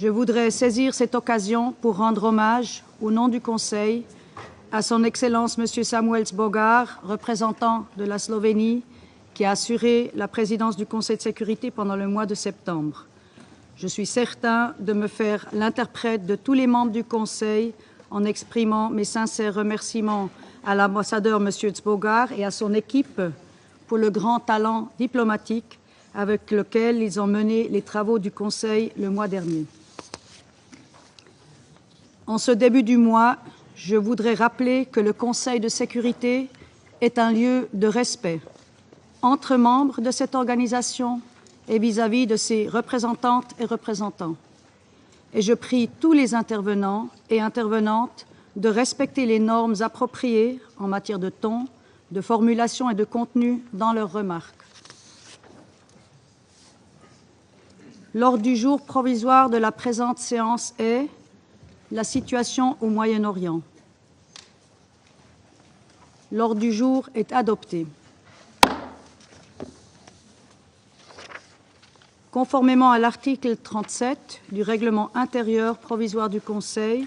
Je voudrais saisir cette occasion pour rendre hommage, au nom du Conseil, à son Excellence M. Samuels Bogar, représentant de la Slovénie, qui a assuré la présidence du Conseil de sécurité pendant le mois de septembre. Je suis certain de me faire l'interprète de tous les membres du Conseil en exprimant mes sincères remerciements à l'ambassadeur M. Zbogar et à son équipe pour le grand talent diplomatique avec lequel ils ont mené les travaux du Conseil le mois dernier. En ce début du mois, je voudrais rappeler que le Conseil de sécurité est un lieu de respect entre membres de cette organisation et vis-à-vis de ses représentantes et représentants. Et je prie tous les intervenants et intervenantes de respecter les normes appropriées en matière de ton, de formulation et de contenu dans leurs remarques. L'ordre du jour provisoire de la présente séance est la situation au Moyen-Orient. L'ordre du jour est adopté. Conformément à l'article 37 du règlement intérieur provisoire du Conseil,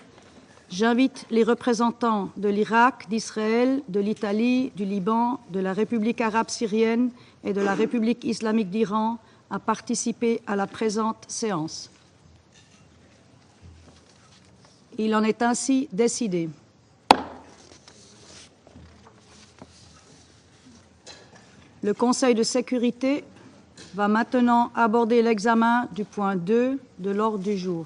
j'invite les représentants de l'Irak, d'Israël, de l'Italie, du Liban, de la République arabe syrienne et de la République islamique d'Iran à participer à la présente séance. Il en est ainsi décidé. Le Conseil de sécurité va maintenant aborder l'examen du point 2 de l'ordre du jour.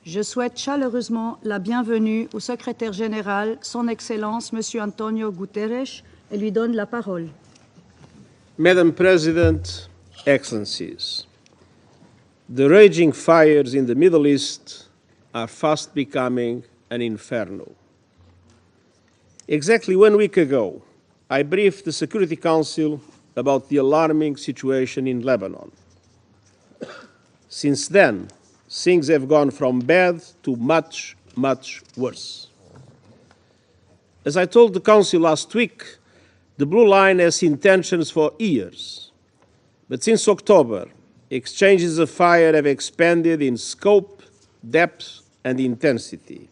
Je souhaite chaleureusement la bienvenue au secrétaire général, son Excellence, M. Antonio Guterres, et lui donne la parole. Madam President, Excellencies, the raging fires in the Middle East are fast becoming an inferno. Exactly 1 week ago, I briefed the Security Council about the alarming situation in Lebanon. Since then, things have gone from bad to much, much worse. As I told the Council last week, the Blue Line has seen tensions for years. But since October, exchanges of fire have expanded in scope, depth, and intensity.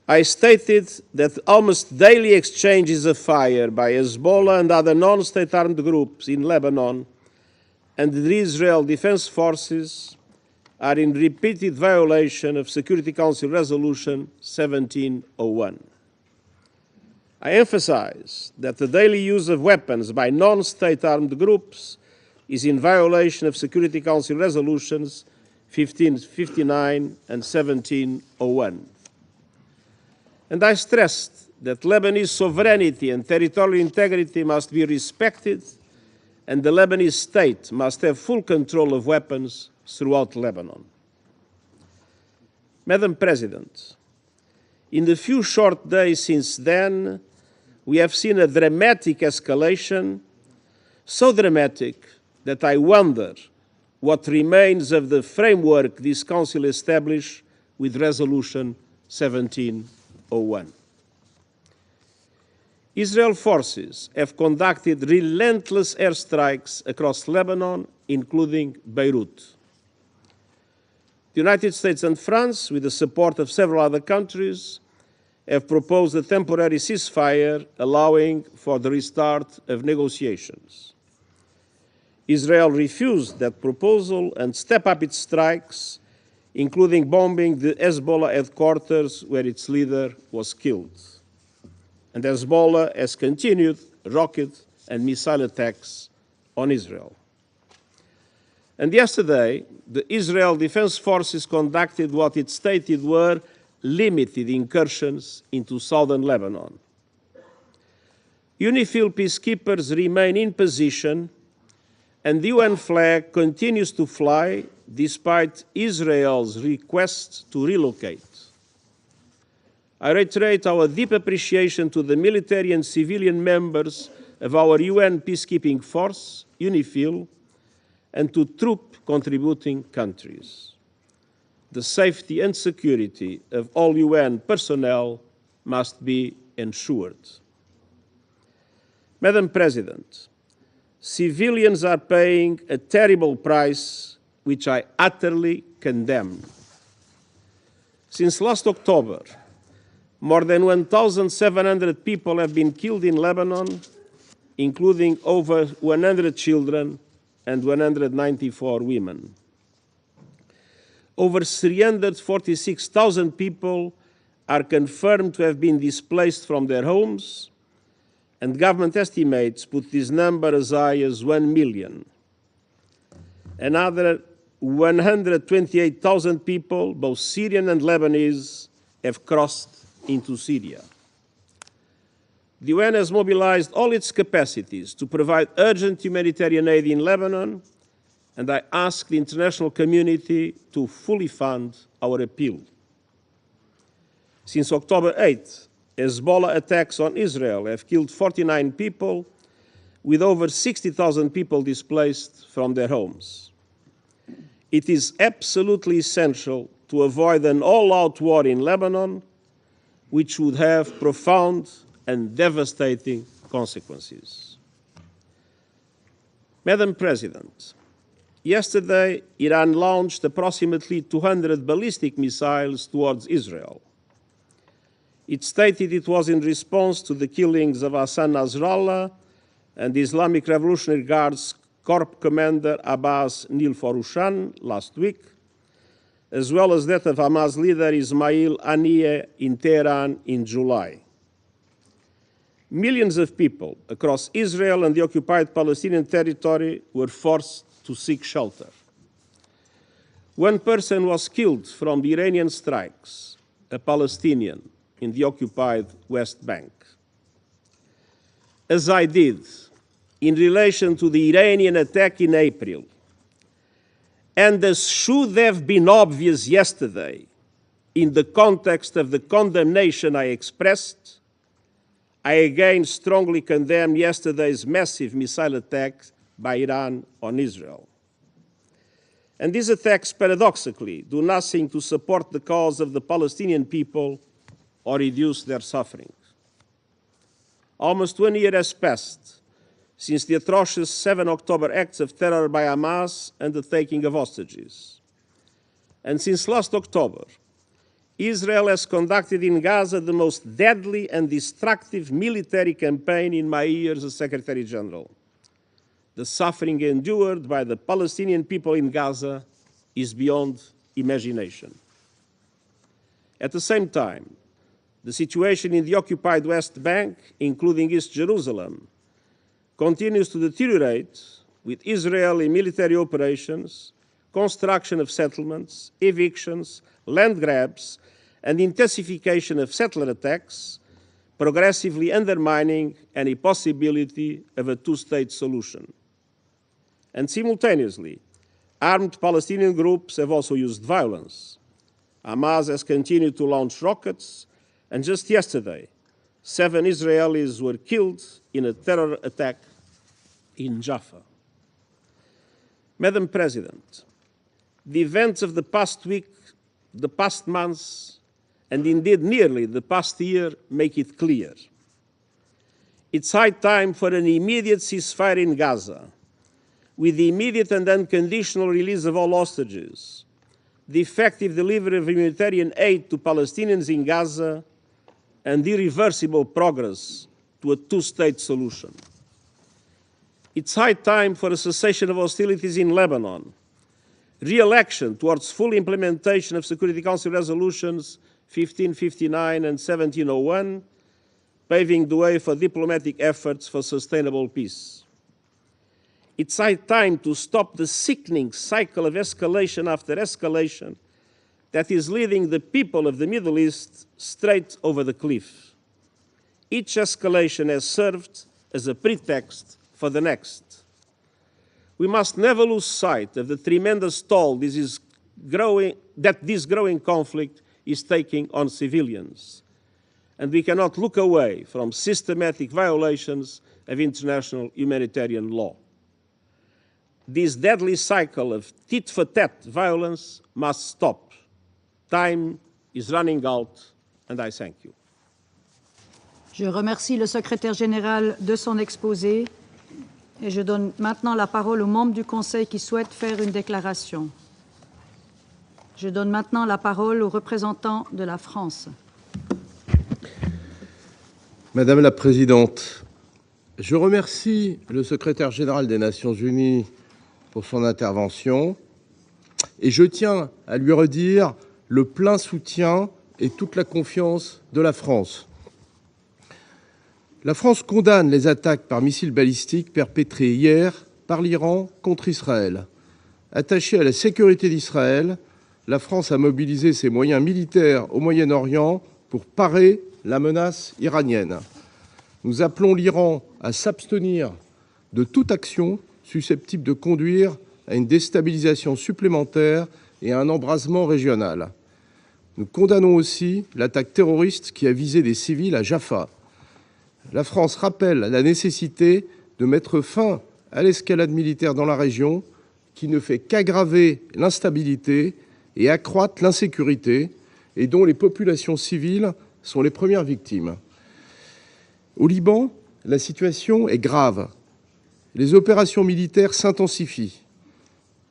I stated that almost daily exchanges of fire by Hezbollah and other non-state armed groups in Lebanon and the Israel Defense Forces are in repeated violation of Security Council Resolution 1701. I emphasize that the daily use of weapons by non-state armed groups is in violation of Security Council Resolutions 1559 and 1701. And I stressed that Lebanese sovereignty and territorial integrity must be respected, and the Lebanese state must have full control of weapons throughout Lebanon. Madam President, in the few short days since then, we have seen a dramatic escalation, so dramatic that I wonder what remains of the framework this Council established with Resolution 1701. Israel forces have conducted relentless airstrikes across Lebanon, including Beirut. The United States and France, with the support of several other countries, have proposed a temporary ceasefire allowing for the restart of negotiations. Israel refused that proposal and stepped up its strikes, including bombing the Hezbollah headquarters where its leader was killed. And Hezbollah has continued rocket and missile attacks on Israel. And yesterday, the Israel Defense Forces conducted what it stated were limited incursions into southern Lebanon. UNIFIL peacekeepers remain in position, and the UN flag continues to fly despite Israel's request to relocate. I reiterate our deep appreciation to the military and civilian members of our UN peacekeeping force, UNIFIL, and to troop contributing countries. the safety and security of all UN personnel must be ensured. Madam President, civilians are paying a terrible price, which I utterly condemn. Since last October, more than 1,700 people have been killed in Lebanon, including over 100 children and 194 women. Over 346,000 people are confirmed to have been displaced from their homes, and government estimates put this number as high as 1 million. Another 128,000 people, both Syrian and Lebanese, have crossed into Syria. The UN has mobilized all its capacities to provide urgent humanitarian aid in Lebanon, and I ask the international community to fully fund our appeal. Since October 8th, Hezbollah attacks on Israel have killed 49 people, with over 60,000 people displaced from their homes. It is absolutely essential to avoid an all-out war in Lebanon, which would have profound and devastating consequences. Madam President, yesterday Iran launched approximately 200 ballistic missiles towards Israel. It stated it was in response to the killings of Hassan Nasrallah and the Islamic Revolutionary Guards Corps Commander Abbas Nilforushan last week, as well as that of Hamas leader Ismail Haniyeh in Tehran in July. Millions of people across Israel and the occupied Palestinian territory were forced to seek shelter. One person was killed from the Iranian strikes, a Palestinian in the occupied West Bank. As I did in relation to the Iranian attack in April, and as should have been obvious yesterday in the context of the condemnation I expressed, I again strongly condemn yesterday's massive missile attack by Iran on Israel. And these attacks, paradoxically, do nothing to support the cause of the Palestinian people or reduce their suffering. Almost 1 year has passed since the atrocious 7 October acts of terror by Hamas and the taking of hostages. And since last October, Israel has conducted in Gaza the most deadly and destructive military campaign in my years as Secretary General. The suffering endured by the Palestinian people in Gaza is beyond imagination. At the same time, the situation in the occupied West Bank, including East Jerusalem, continues to deteriorate with Israeli military operations, construction of settlements, evictions, land grabs, and intensification of settler attacks, progressively undermining any possibility of a two-state solution. And simultaneously, armed Palestinian groups have also used violence. Hamas has continued to launch rockets, and just yesterday, 7 Israelis were killed in a terror attack in Jaffa. Madam President, the events of the past week, the past months, and indeed nearly the past year make it clear. It's high time for an immediate ceasefire in Gaza, with the immediate and unconditional release of all hostages, the effective delivery of humanitarian aid to Palestinians in Gaza, and irreversible progress to a two-state solution. It's high time for a cessation of hostilities in Lebanon, re-election towards full implementation of Security Council resolutions 1559 and 1701, paving the way for diplomatic efforts for sustainable peace. It's high time to stop the sickening cycle of escalation after escalation that is leading the people of the Middle East straight over the cliff. Each escalation has served as a pretext for the next. We must never lose sight of the tremendous toll this growing conflict is taking on civilians. And we cannot look away from systematic violations of international humanitarian law. This deadly cycle of tit-for-tat violence must stop. Time is running out, and I thank you. Je remercie le secrétaire général de son exposé et je donne maintenant la parole aux membres du Conseil qui souhaitent faire une déclaration. Je donne maintenant la parole au représentant de la France. Madame la Présidente, je remercie le secrétaire général des Nations Unies pour son intervention et je tiens à lui redire le plein soutien et toute la confiance de la France. La France condamne les attaques par missiles balistiques perpétrées hier par l'Iran contre Israël. Attachée à la sécurité d'Israël, la France a mobilisé ses moyens militaires au Moyen-Orient pour parer la menace iranienne. Nous appelons l'Iran à s'abstenir de toute action susceptible de conduire à une déstabilisation supplémentaire et à un embrasement régional. Nous condamnons aussi l'attaque terroriste qui a visé des civils à Jaffa. La France rappelle la nécessité de mettre fin à l'escalade militaire dans la région qui ne fait qu'aggraver l'instabilité et accroître l'insécurité et dont les populations civiles sont les premières victimes. Au Liban, la situation est grave. Les opérations militaires s'intensifient.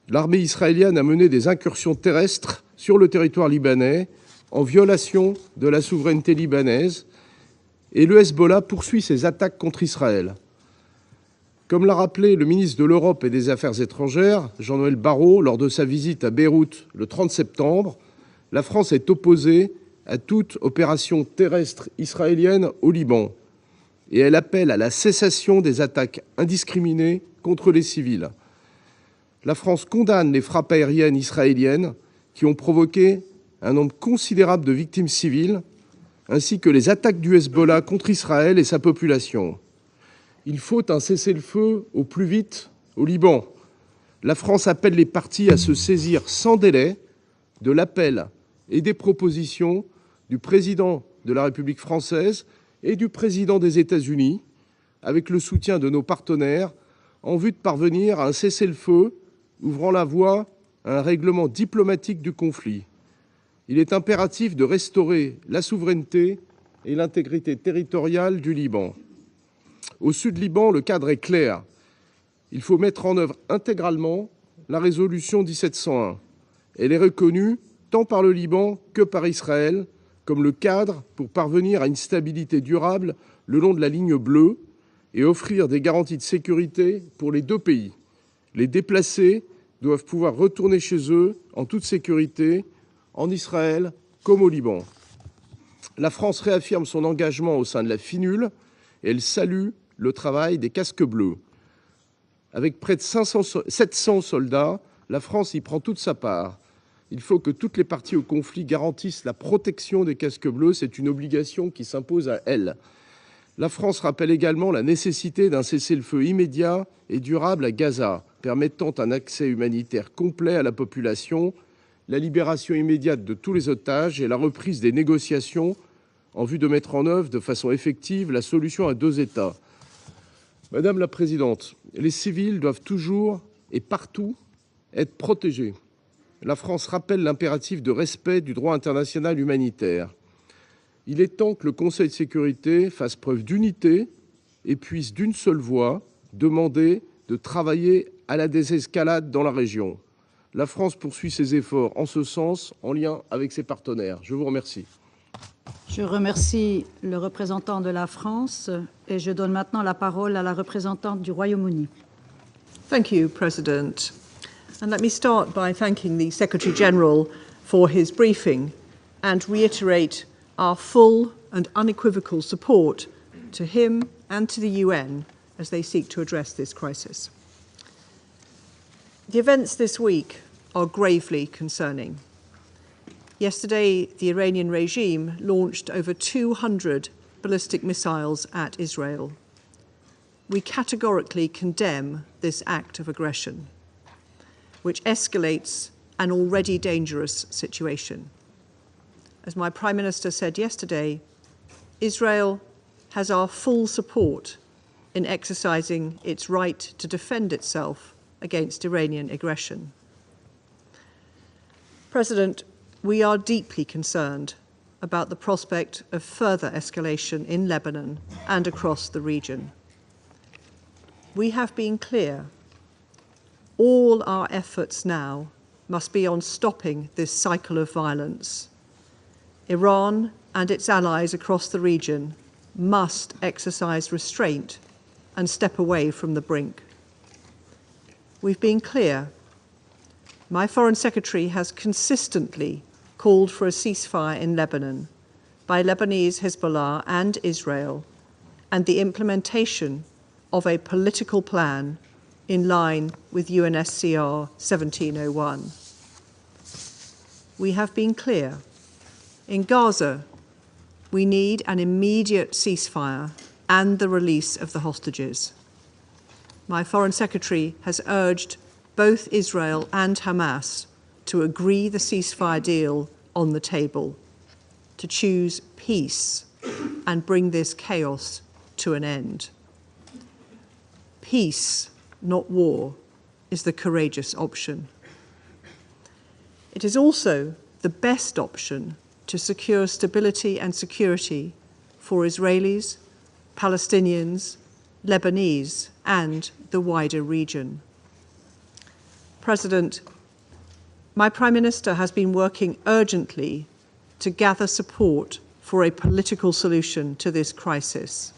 L'armée israélienne a mené des incursions terrestres sur le territoire libanais en violation de la souveraineté libanaise et le Hezbollah poursuit ses attaques contre Israël. Comme l'a rappelé le ministre de l'Europe et des Affaires étrangères, Jean-Noël Barrot, lors de sa visite à Beyrouth le 30 septembre, la France est opposée à toute opération terrestre israélienne au Liban et elle appelle à la cessation des attaques indiscriminées contre les civils. La France condamne les frappes aériennes israéliennes qui ont provoqué un nombre considérable de victimes civiles, ainsi que les attaques du Hezbollah contre Israël et sa population. Il faut un cessez-le-feu au plus vite au Liban. La France appelle les parties à se saisir sans délai de l'appel et des propositions du président de la République française et du président des États-Unis, avec le soutien de nos partenaires, en vue de parvenir à un cessez-le-feu ouvrant la voie à un règlement diplomatique du conflit. Il est impératif de restaurer la souveraineté et l'intégrité territoriale du Liban. Au sud Liban, le cadre est clair. Il faut mettre en œuvre intégralement la résolution 1701. Elle est reconnue tant par le Liban que par Israël comme le cadre pour parvenir à une stabilité durable le long de la ligne bleue et offrir des garanties de sécurité pour les deux pays. Les déplacés doivent pouvoir retourner chez eux en toute sécurité, en Israël comme au Liban. La France réaffirme son engagement au sein de la FINUL et elle salue le travail des casques bleus. Avec près de 700 soldats, la France y prend toute sa part. Il faut que toutes les parties au conflit garantissent la protection des casques bleus. C'est une obligation qui s'impose à elles. La France rappelle également la nécessité d'un cessez-le-feu immédiat et durable à Gaza, permettant un accès humanitaire complet à la population, la libération immédiate de tous les otages et la reprise des négociations en vue de mettre en œuvre de façon effective la solution à deux États. Madame la Présidente, les civils doivent toujours et partout être protégés. La France rappelle l'impératif de respect du droit international humanitaire. Il est temps que le Conseil de sécurité fasse preuve d'unité et puisse d'une seule voix demander de travailler à la désescalade dans la région. La France poursuit ses efforts en ce sens, en lien avec ses partenaires. Je vous remercie. Je remercie le représentant de la France et je donne maintenant la parole à la représentante du Royaume-Uni. Thank you, President. And let me start by thanking the Secretary-General for his briefing and reiterate our full and unequivocal support to him and to the UN as they seek to address this crisis. The events this week are gravely concerning. Yesterday, the Iranian regime launched over 200 ballistic missiles at Israel. We categorically condemn this act of aggression, which escalates an already dangerous situation. As my Prime Minister said yesterday, Israel has our full support in exercising its right to defend itself against Iranian aggression. President, we are deeply concerned about the prospect of further escalation in Lebanon and across the region. We have been clear. All our efforts now must be on stopping this cycle of violence. Iran and its allies across the region must exercise restraint and step away from the brink. We've been clear. My Foreign Secretary has consistently called for a ceasefire in Lebanon by Lebanese Hezbollah and Israel, and the implementation of a political plan in line with UNSCR 1701. We have been clear. In Gaza, we need an immediate ceasefire and the release of the hostages. My Foreign Secretary has urged both Israel and Hamas to agree the ceasefire deal on the table, to choose peace and bring this chaos to an end. Peace, not war, is the courageous option. It is also the best option to secure stability and security for Israelis, Palestinians, Lebanese, and the wider region. President, my Prime Minister has been working urgently to gather support for a political solution to this crisis.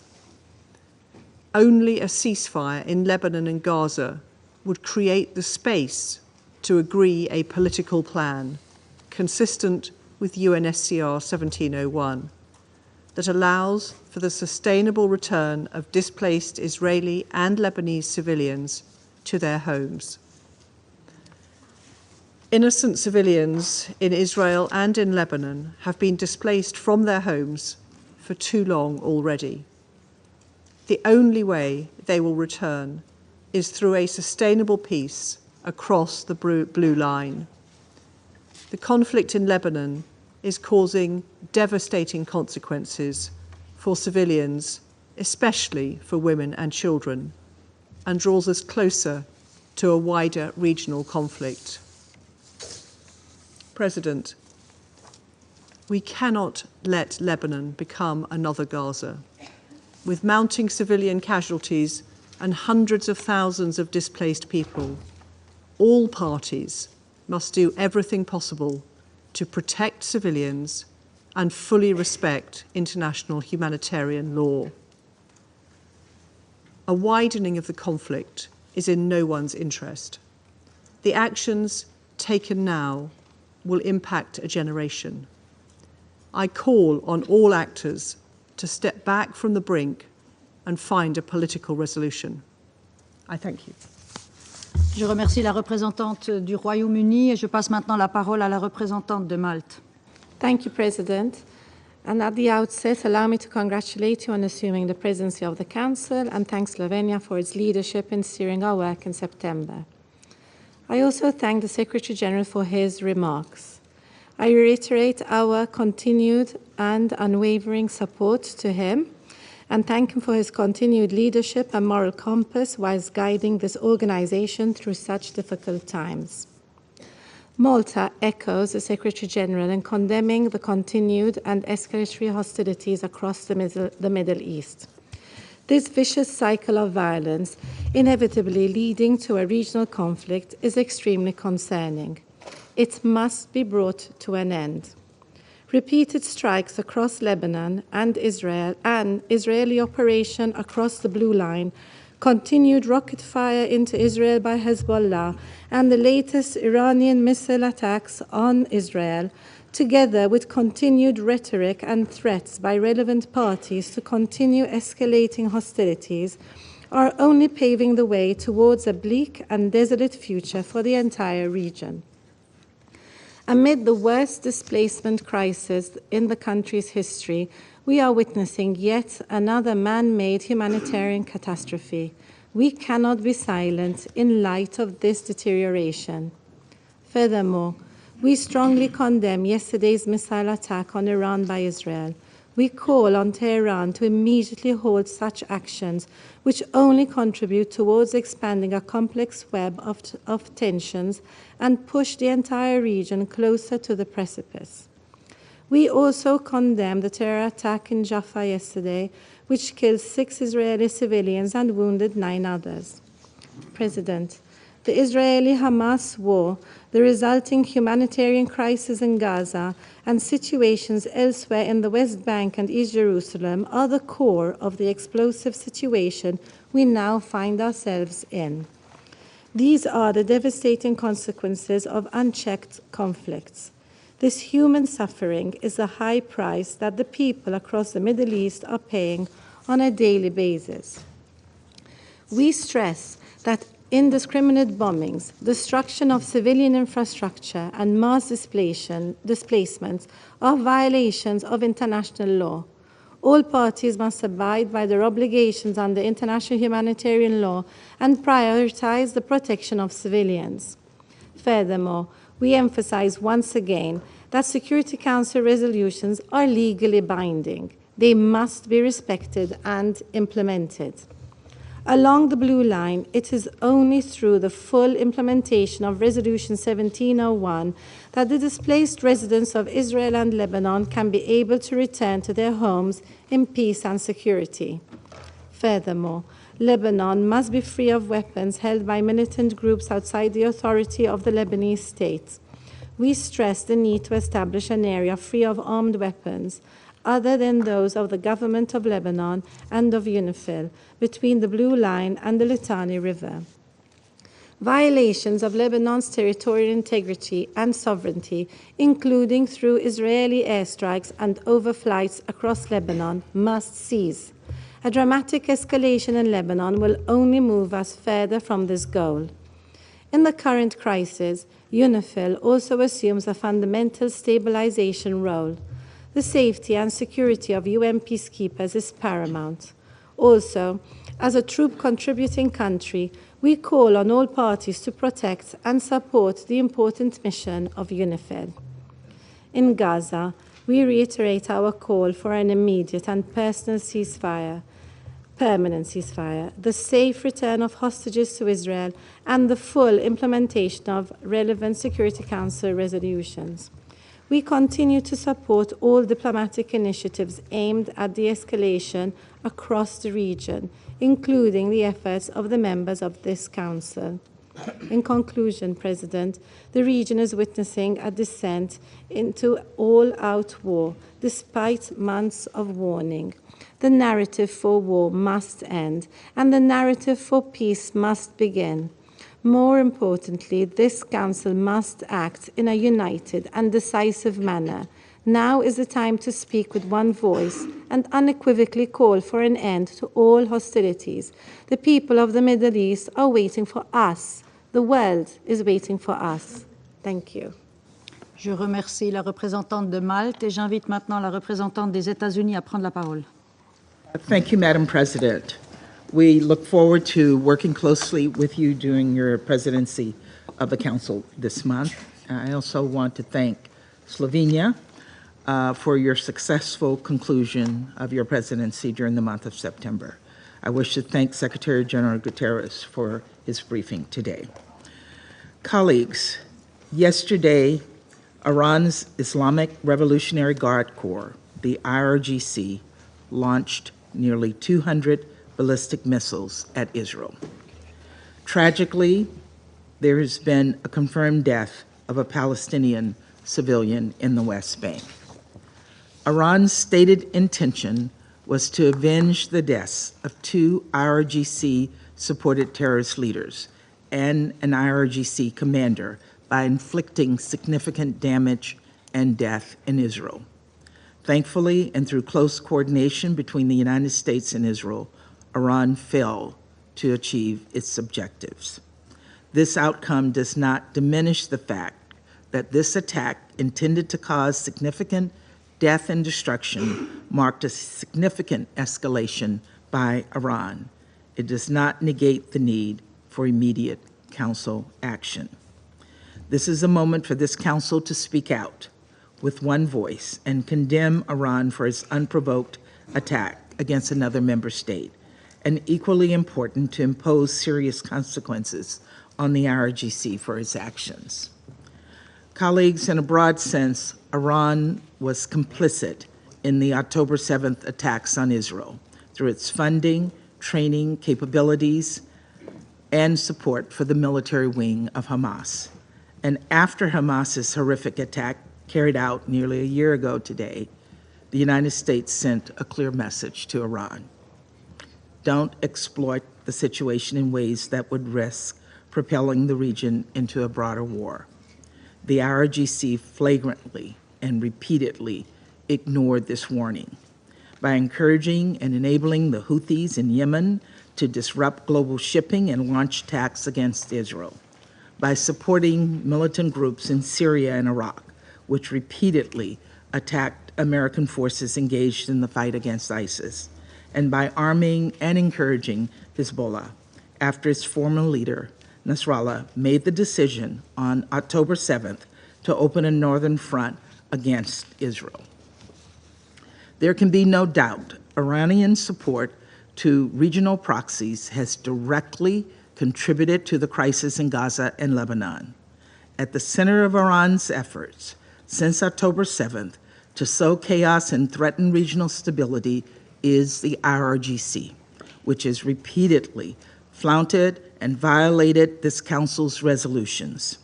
Only a ceasefire in Lebanon and Gaza would create the space to agree a political plan consistent with UNSCR 1701 that allows for the sustainable return of displaced Israeli and Lebanese civilians to their homes. Innocent civilians in Israel and in Lebanon have been displaced from their homes for too long already. The only way they will return is through a sustainable peace across the blue line. The conflict in Lebanon is causing devastating consequences for civilians, especially for women and children, and draws us closer to a wider regional conflict. President, we cannot let Lebanon become another Gaza. With mounting civilian casualties and hundreds of thousands of displaced people, all parties must do everything possible to protect civilians and fully respect international humanitarian law. A widening of the conflict is in no one's interest. The actions taken now will impact a generation. I call on all actors to step back from the brink and find a political resolution. I thank you. Je remercie la représentante du Royaume-Uni et je passe maintenant la parole à la représentante de Malte. Thank you, President. And at the outset, allow me to congratulate you on assuming the presidency of the Council and thank Slovenia for its leadership in steering our work in September. I also thank the Secretary-General for his remarks. I reiterate our continued and unwavering support to him and thank him for his continued leadership and moral compass whilst guiding this organization through such difficult times. Malta echoes the Secretary-General in condemning the continued and escalatory hostilities across the Middle East. This vicious cycle of violence, inevitably leading to a regional conflict, is extremely concerning. It must be brought to an end. Repeated strikes across Lebanon and Israel, and Israeli operation across the Blue Line, continued rocket fire into Israel by Hezbollah, and the latest Iranian missile attacks on Israel, together with continued rhetoric and threats by relevant parties to continue escalating hostilities, are only paving the way towards a bleak and desolate future for the entire region. Amid the worst displacement crisis in the country's history, we are witnessing yet another man-made humanitarian catastrophe. We cannot be silent in light of this deterioration. Furthermore, we strongly condemn yesterday's missile attack on Iran by Israel, We call on Tehran to immediately halt such actions, which only contribute towards expanding a complex web of tensions and push the entire region closer to the precipice. We also condemn the terror attack in Jaffa yesterday, which killed 6 Israeli civilians and wounded 9 others. President, the Israeli-Hamas war, the resulting humanitarian crisis in Gaza, and situations elsewhere in the West Bank and East Jerusalem are the core of the explosive situation we now find ourselves in. These are the devastating consequences of unchecked conflicts. This human suffering is a high price that the people across the Middle East are paying on a daily basis. We stress that indiscriminate bombings, destruction of civilian infrastructure, and mass displacements are violations of international law. All parties must abide by their obligations under international humanitarian law and prioritize the protection of civilians. Furthermore, we emphasize once again that Security Council resolutions are legally binding. They must be respected and implemented. Along the blue line, it is only through the full implementation of Resolution 1701 that the displaced residents of Israel and Lebanon can be able to return to their homes in peace and security. Furthermore, Lebanon must be free of weapons held by militant groups outside the authority of the Lebanese state. We stress the need to establish an area free of armed weapons, other than those of the government of Lebanon and of UNIFIL, between the Blue Line and the Litani River. Violations of Lebanon's territorial integrity and sovereignty, including through Israeli airstrikes and overflights across Lebanon, must cease. A dramatic escalation in Lebanon will only move us further from this goal. In the current crisis, UNIFIL also assumes a fundamental stabilization role. The safety and security of UN peacekeepers is paramount. Also, as a troop-contributing country, we call on all parties to protect and support the important mission of UNIFIL. In Gaza, we reiterate our call for an immediate and permanent ceasefire, the safe return of hostages to Israel, and the full implementation of relevant Security Council resolutions. We continue to support all diplomatic initiatives aimed at de-escalation across the region, including the efforts of the members of this Council. In conclusion, President, the region is witnessing a descent into all-out war, despite months of warning. The narrative for war must end, and the narrative for peace must begin. More importantly, this Council must act in a united and decisive manner. Now is the time to speak with one voice and unequivocally call for an end to all hostilities. The people of the Middle East are waiting for us. The world is waiting for us. Thank you. Je remercie la représentante de Malte et j'invite maintenant la représentante des États-Unis à prendre la parole. Thank you, Madam President. We look forward to working closely with you during your presidency of the Council this month. I also want to thank Slovenia for your successful conclusion of your presidency during the month of September. I wish to thank Secretary General Guterres for his briefing today. Colleagues, yesterday, Iran's Islamic Revolutionary Guard Corps, the IRGC, launched nearly 200 ballistic missiles at Israel. Tragically, there has been a confirmed death of a Palestinian civilian in the West Bank. Iran's stated intention was to avenge the deaths of 2 IRGC-supported terrorist leaders and an IRGC commander by inflicting significant damage and death in Israel. Thankfully, and through close coordination between the United States and Israel, Iran failed to achieve its objectives. This outcome does not diminish the fact that this attack, intended to cause significant death and destruction, marked a significant escalation by Iran. It does not negate the need for immediate Council action. This is a moment for this Council to speak out. with one voice and condemn Iran for its unprovoked attack against another member state, and equally important to impose serious consequences on the IRGC for its actions. Colleagues, in a broad sense, Iran was complicit in the October 7th attacks on Israel through its funding, training, capabilities, and support for the military wing of Hamas. And after Hamas's horrific attack carried out nearly a year ago today, the United States sent a clear message to Iran. Don't exploit the situation in ways that would risk propelling the region into a broader war. The IRGC flagrantly and repeatedly ignored this warning by encouraging and enabling the Houthis in Yemen to disrupt global shipping and launch attacks against Israel, by supporting militant groups in Syria and Iraq, which repeatedly attacked American forces engaged in the fight against ISIS, and by arming and encouraging Hezbollah after its former leader, Nasrallah, made the decision on October 7th to open a northern front against Israel. There can be no doubt Iranian support to regional proxies has directly contributed to the crisis in Gaza and Lebanon. At the center of Iran's efforts since October 7th to sow chaos and threaten regional stability is the IRGC, which has repeatedly flouted and violated this Council's resolutions.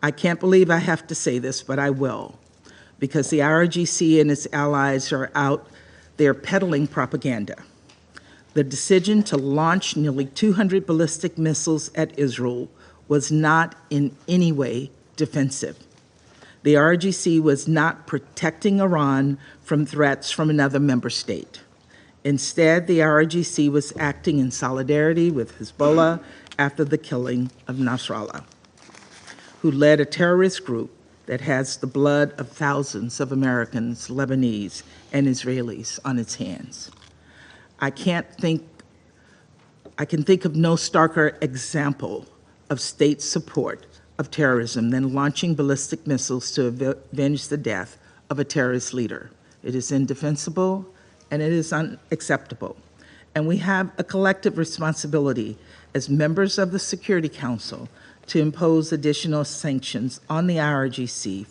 I can't believe I have to say this, but I will, because the IRGC and its allies are out there peddling propaganda. The decision to launch nearly 200 ballistic missiles at Israel was not in any way defensive. The IRGC was not protecting Iran from threats from another member state. Instead, the IRGC was acting in solidarity with Hezbollah after the killing of Nasrallah, who led a terrorist group that has the blood of thousands of Americans, Lebanese, and Israelis on its hands. I can think of no starker example of state support of terrorism than launching ballistic missiles to avenge the death of a terrorist leader. It is indefensible and it is unacceptable. And we have a collective responsibility as members of the Security Council to impose additional sanctions on the IRGC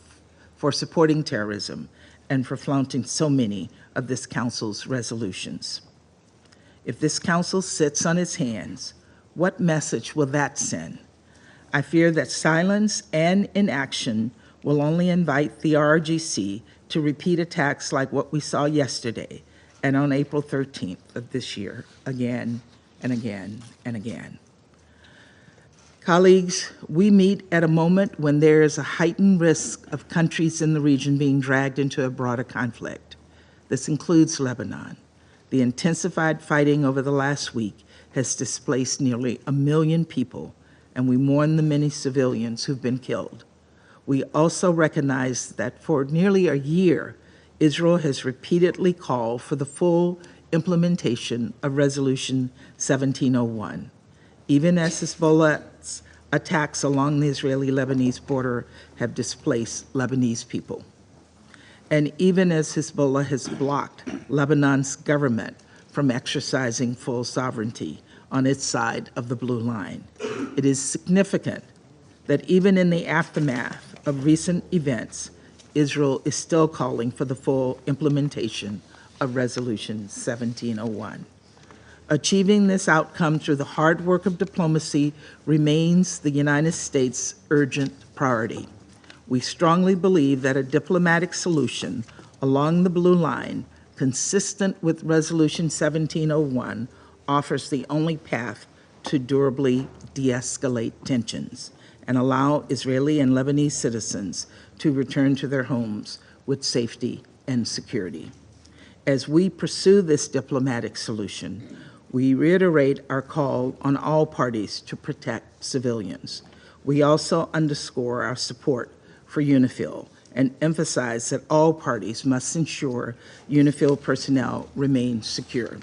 for supporting terrorism and for flaunting so many of this Council's resolutions. If this Council sits on its hands, what message will that send? I fear that silence and inaction will only invite the IRGC to repeat attacks like what we saw yesterday and on April 13th of this year, again and again and again. Colleagues, we meet at a moment when there is a heightened risk of countries in the region being dragged into a broader conflict. This includes Lebanon. The intensified fighting over the last week has displaced nearly 1 million people, and we mourn the many civilians who've been killed. We also recognize that for nearly a year, Israel has repeatedly called for the full implementation of Resolution 1701, even as Hezbollah's attacks along the Israeli-Lebanese border have displaced Lebanese people. And even as Hezbollah has blocked Lebanon's government from exercising full sovereignty on its side of the blue line, it is significant that even in the aftermath of recent events, Israel is still calling for the full implementation of Resolution 1701. Achieving this outcome through the hard work of diplomacy remains the United States' urgent priority. We strongly believe that a diplomatic solution along the blue line, consistent with Resolution 1701, offers the only path to durably de-escalate tensions and allow Israeli and Lebanese citizens to return to their homes with safety and security. As we pursue this diplomatic solution, we reiterate our call on all parties to protect civilians. We also underscore our support for UNIFIL and emphasize that all parties must ensure UNIFIL personnel remain secure.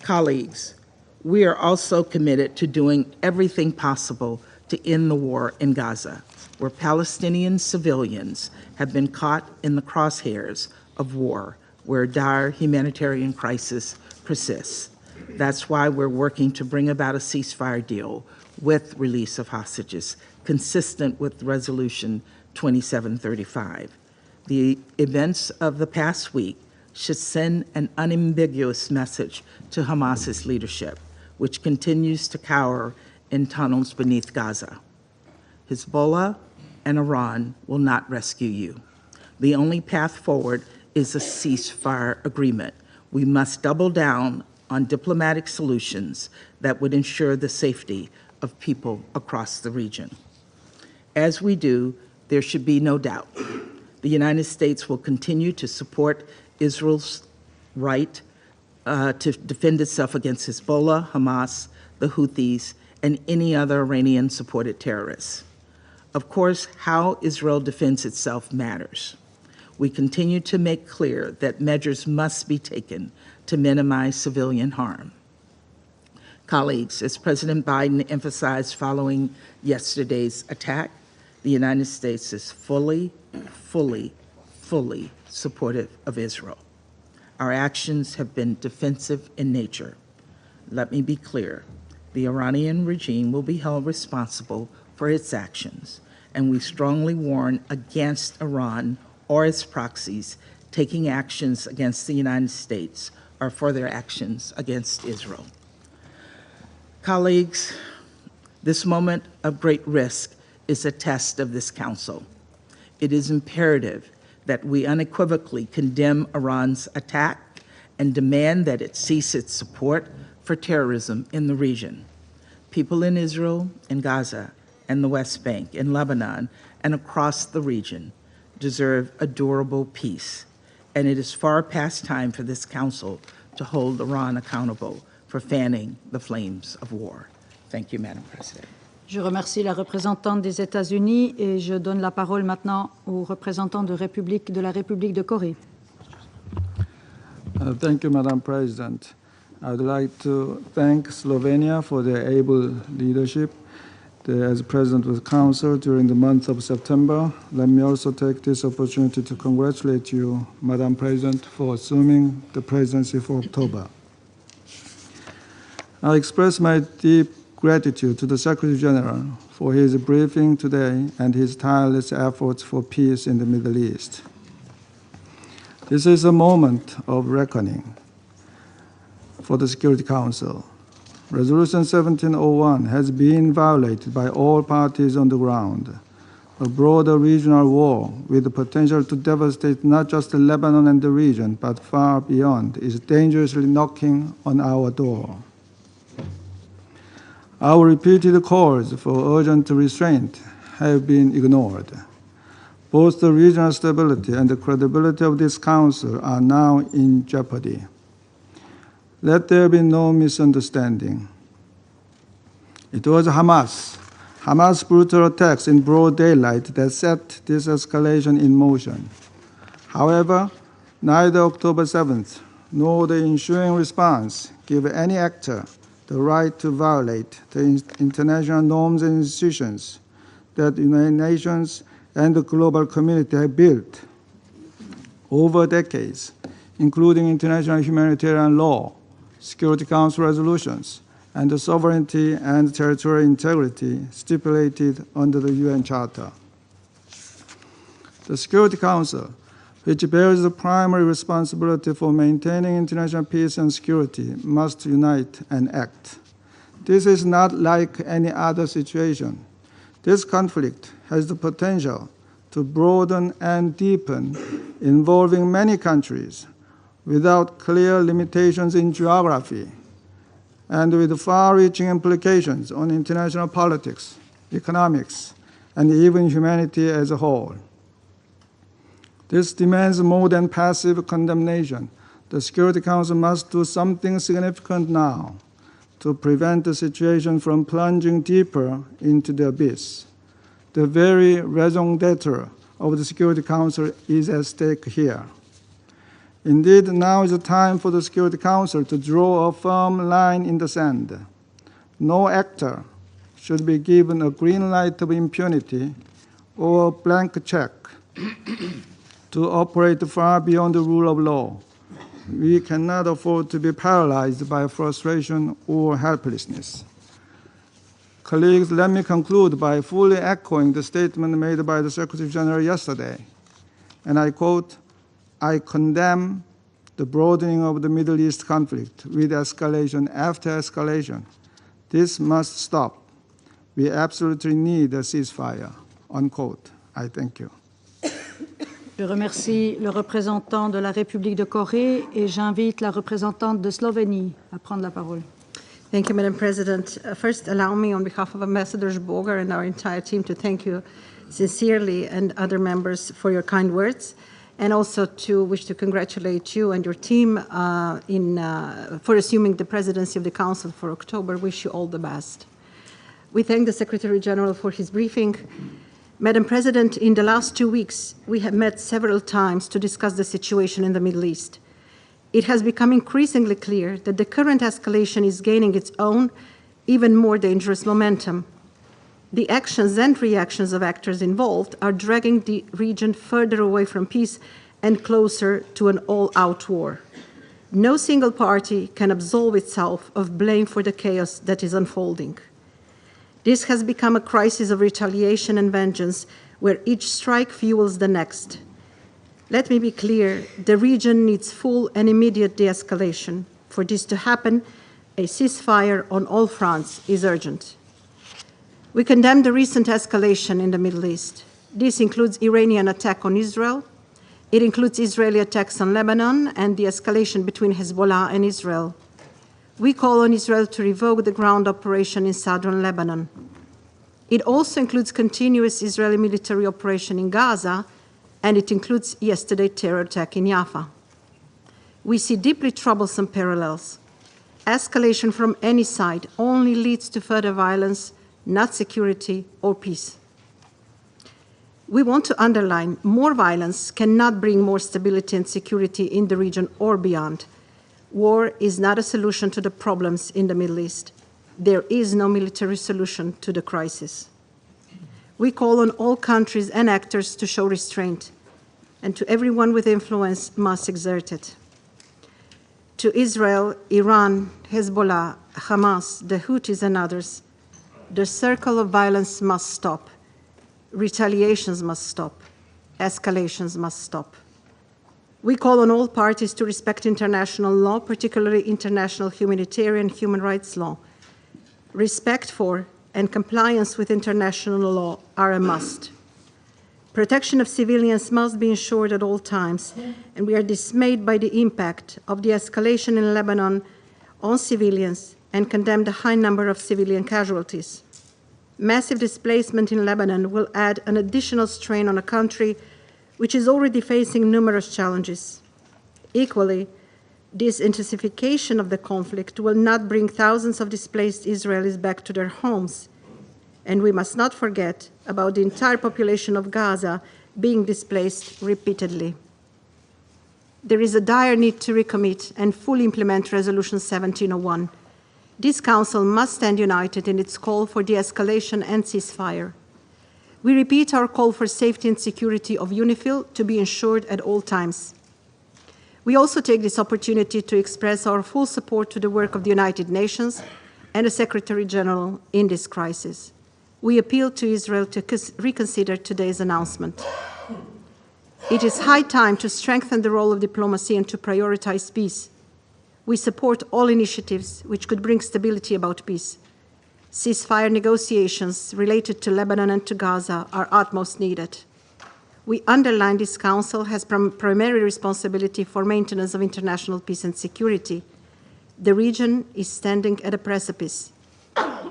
Colleagues, we are also committed to doing everything possible to end the war in Gaza, where Palestinian civilians have been caught in the crosshairs of war, where dire humanitarian crisis persists. That's why we're working to bring about a ceasefire deal with release of hostages, consistent with Resolution 2735. The events of the past week should send an unambiguous message to Hamas's leadership, which continues to cower in tunnels beneath Gaza. Hezbollah and Iran will not rescue you. The only path forward is a ceasefire agreement. We must double down on diplomatic solutions that would ensure the safety of people across the region. As we do, there should be no doubt. The United States will continue to support Israel's right to defend itself against Hezbollah, Hamas, the Houthis, and any other Iranian-supported terrorists. Of course, how Israel defends itself matters. We continue to make clear that measures must be taken to minimize civilian harm. Colleagues, as President Biden emphasized following yesterday's attack, the United States is fully supportive of Israel. Our actions have been defensive in nature. Let me be clear. The Iranian regime will be held responsible for its actions, and we strongly warn against Iran or its proxies taking actions against the United States or for their actions against Israel. Colleagues, this moment of great risk is a test of this Council. It is imperative that we unequivocally condemn Iran's attack and demand that it cease its support for terrorism in the region. People in Israel, in Gaza, and the West Bank, in Lebanon, and across the region deserve a durable peace, and it is far past time for this Council to hold Iran accountable for fanning the flames of war. Thank you, Madam President. Je remercie la représentante des États-Unis et je donne la parole maintenant au représentant de la République de Corée. Thank you, Madam President. I would like to thank Slovenia for their able leadership as President of the Council during the month of September. Let me also take this opportunity to congratulate you, Madam President, for assuming the presidency for October. I express my deep gratitude to the Secretary General for his briefing today and his tireless efforts for peace in the Middle East. This is a moment of reckoning for the Security Council. Resolution 1701 has been violated by all parties on the ground. A broader regional war with the potential to devastate not just Lebanon and the region, but far beyond, is dangerously knocking on our door. Our repeated calls for urgent restraint have been ignored. Both the regional stability and the credibility of this Council are now in jeopardy. Let there be no misunderstanding. It was Hamas' brutal attacks in broad daylight that set this escalation in motion. However, neither October 7th nor the ensuing response give any actor the right to violate the international norms and institutions that the United Nations and the global community have built over decades, including international humanitarian law, Security Council resolutions, and the sovereignty and territorial integrity stipulated under the UN Charter. The Security Council, which bears the primary responsibility for maintaining international peace and security, must unite and act. This is not like any other situation. This conflict has the potential to broaden and deepen, involving many countries without clear limitations in geography, and with far-reaching implications on international politics, economics, and even humanity as a whole. This demands more than passive condemnation. The Security Council must do something significant now to prevent the situation from plunging deeper into the abyss. The very raison d'etre of the Security Council is at stake here. Indeed, now is the time for the Security Council to draw a firm line in the sand. No actor should be given a green light of impunity or a blank check to operate far beyond the rule of law. We cannot afford to be paralyzed by frustration or helplessness. Colleagues, let me conclude by fully echoing the statement made by the Secretary General yesterday. And I quote, "I condemn the broadening of the Middle East conflict with escalation after escalation. This must stop. We absolutely need a ceasefire," unquote. I thank you. Je remercie le représentant de la République de Corée et j'invite la représentante de Slovénie à prendre la parole. Thank you, Madam President. First, allow me, on behalf of Ambassador Bogar and our entire team, to thank you sincerely and other members for your kind words, and also to wish to congratulate you and your team for assuming the presidency of the Council for October. Wish you all the best. We thank the Secretary General for his briefing. Madam President, in the last 2 weeks, we have met several times to discuss the situation in the Middle East. It has become increasingly clear that the current escalation is gaining its own, even more dangerous momentum. The actions and reactions of actors involved are dragging the region further away from peace and closer to an all-out war. No single party can absolve itself of blame for the chaos that is unfolding. This has become a crisis of retaliation and vengeance, where each strike fuels the next. Let me be clear, the region needs full and immediate de-escalation. For this to happen, a ceasefire on all fronts is urgent. We condemn the recent escalation in the Middle East. This includes Iranian attack on Israel. It includes Israeli attacks on Lebanon and the escalation between Hezbollah and Israel. We call on Israel to revoke the ground operation in southern Lebanon. It also includes continuous Israeli military operation in Gaza, and it includes yesterday's terror attack in Jaffa. We see deeply troublesome parallels. Escalation from any side only leads to further violence, not security or peace. We want to underline more violence cannot bring more stability and security in the region or beyond. War is not a solution to the problems in the Middle East. There is no military solution to the crisis. We call on all countries and actors to show restraint, and to everyone with influence must exert it. To Israel, Iran, Hezbollah, Hamas, the Houthis, and others, the circle of violence must stop. Retaliations must stop. Escalations must stop. We call on all parties to respect international law, particularly international humanitarian human rights law. Respect for and compliance with international law are a must. Protection of civilians must be ensured at all times, and we are dismayed by the impact of the escalation in Lebanon on civilians and condemn the high number of civilian casualties. Massive displacement in Lebanon will add an additional strain on a country which is already facing numerous challenges. Equally, this intensification of the conflict will not bring thousands of displaced Israelis back to their homes. And we must not forget about the entire population of Gaza being displaced repeatedly. There is a dire need to recommit and fully implement Resolution 1701. This Council must stand united in its call for de-escalation and ceasefire. We repeat our call for safety and security of UNIFIL to be ensured at all times. We also take this opportunity to express our full support to the work of the United Nations and the Secretary General in this crisis. We appeal to Israel to reconsider today's announcement. It is high time to strengthen the role of diplomacy and to prioritize peace. We support all initiatives which could bring stability about peace. Ceasefire negotiations related to Lebanon and to Gaza are utmost needed. We underline this Council has primary responsibility for maintenance of international peace and security. The region is standing at a precipice.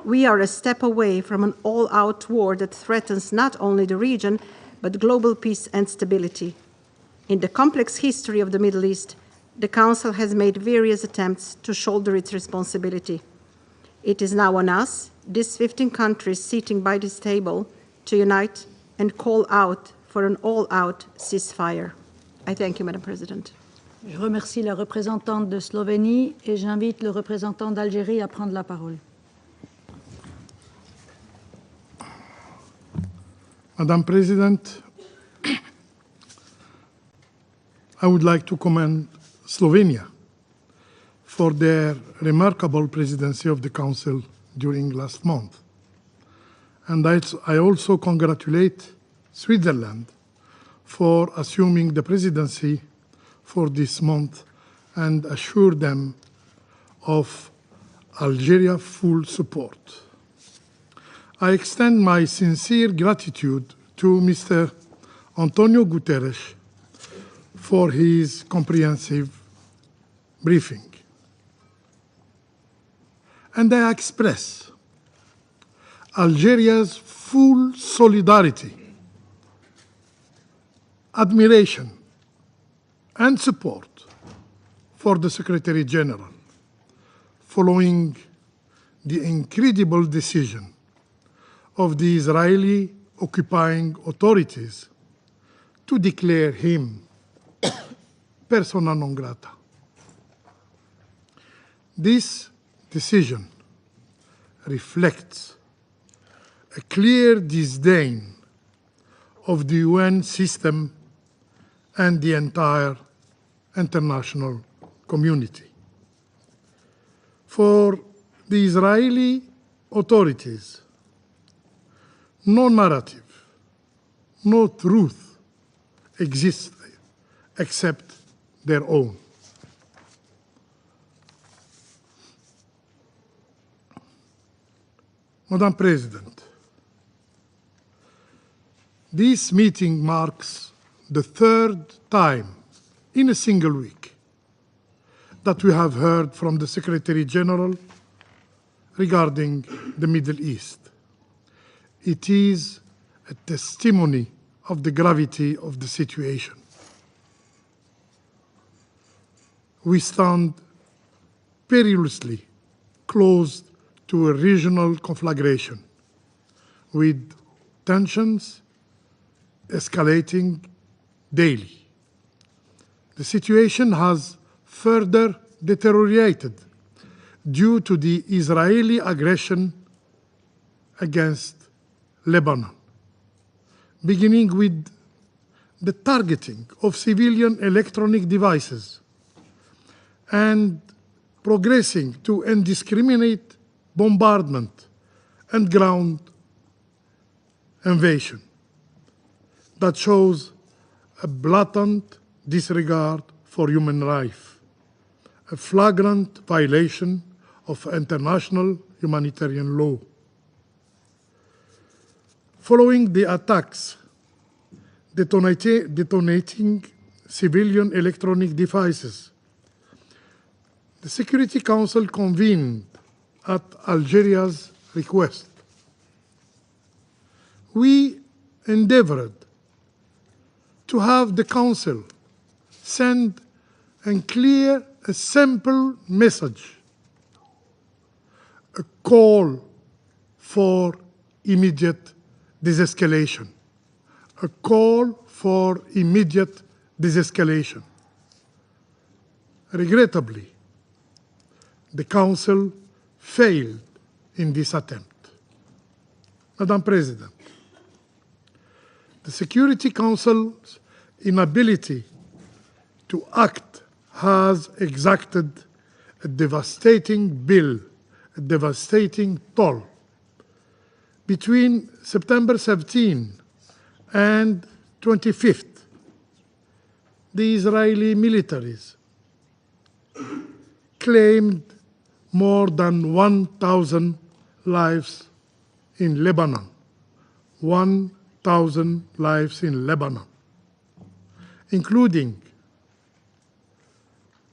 We are a step away from an all-out war that threatens not only the region, but global peace and stability. In the complex history of the Middle East, the Council has made various attempts to shoulder its responsibility. It is now on us, these 15 countries sitting by this table, to unite and call out for an all-out ceasefire. I thank you, Madam President. Je remercie la représentante de Slovénie et j'invite le représentant d'Algérie à prendre la parole. Madam President, I would like to commend Slovenia for their remarkable presidency of the Council during last month. And I also congratulate Switzerland for assuming the presidency for this month and assure them of Algeria's full support. I extend my sincere gratitude to Mr. Antonio Guterres for his comprehensive briefing. And I express Algeria's full solidarity, admiration, and support for the Secretary General following the incredible decision of the Israeli occupying authorities to declare him persona non grata. This decision reflects a clear disdain of the UN system and the entire international community. For the Israeli authorities, no narrative, no truth exists except their own. Madam President, this meeting marks the third time in a single week that we have heard from the Secretary General regarding the Middle East. It is a testimony of the gravity of the situation. We stand perilously close to a regional conflagration, with tensions escalating daily. The situation has further deteriorated due to the Israeli aggression against Lebanon, beginning with the targeting of civilian electronic devices and progressing to indiscriminate bombardment and ground invasion that shows a blatant disregard for human life, a flagrant violation of international humanitarian law. Following the attacks detonating civilian electronic devices, the Security Council convened at Algeria's request. We endeavored to have the Council send a clear, a simple message, a call for immediate desescalation, a call for immediate desescalation. Regrettably, the Council failed in this attempt. Madam President, the Security Council's inability to act has exacted a devastating bill, a devastating toll. Between September 17 and 25th, the Israeli militaries claimed more than 1,000 lives in Lebanon. 1,000 lives in Lebanon, including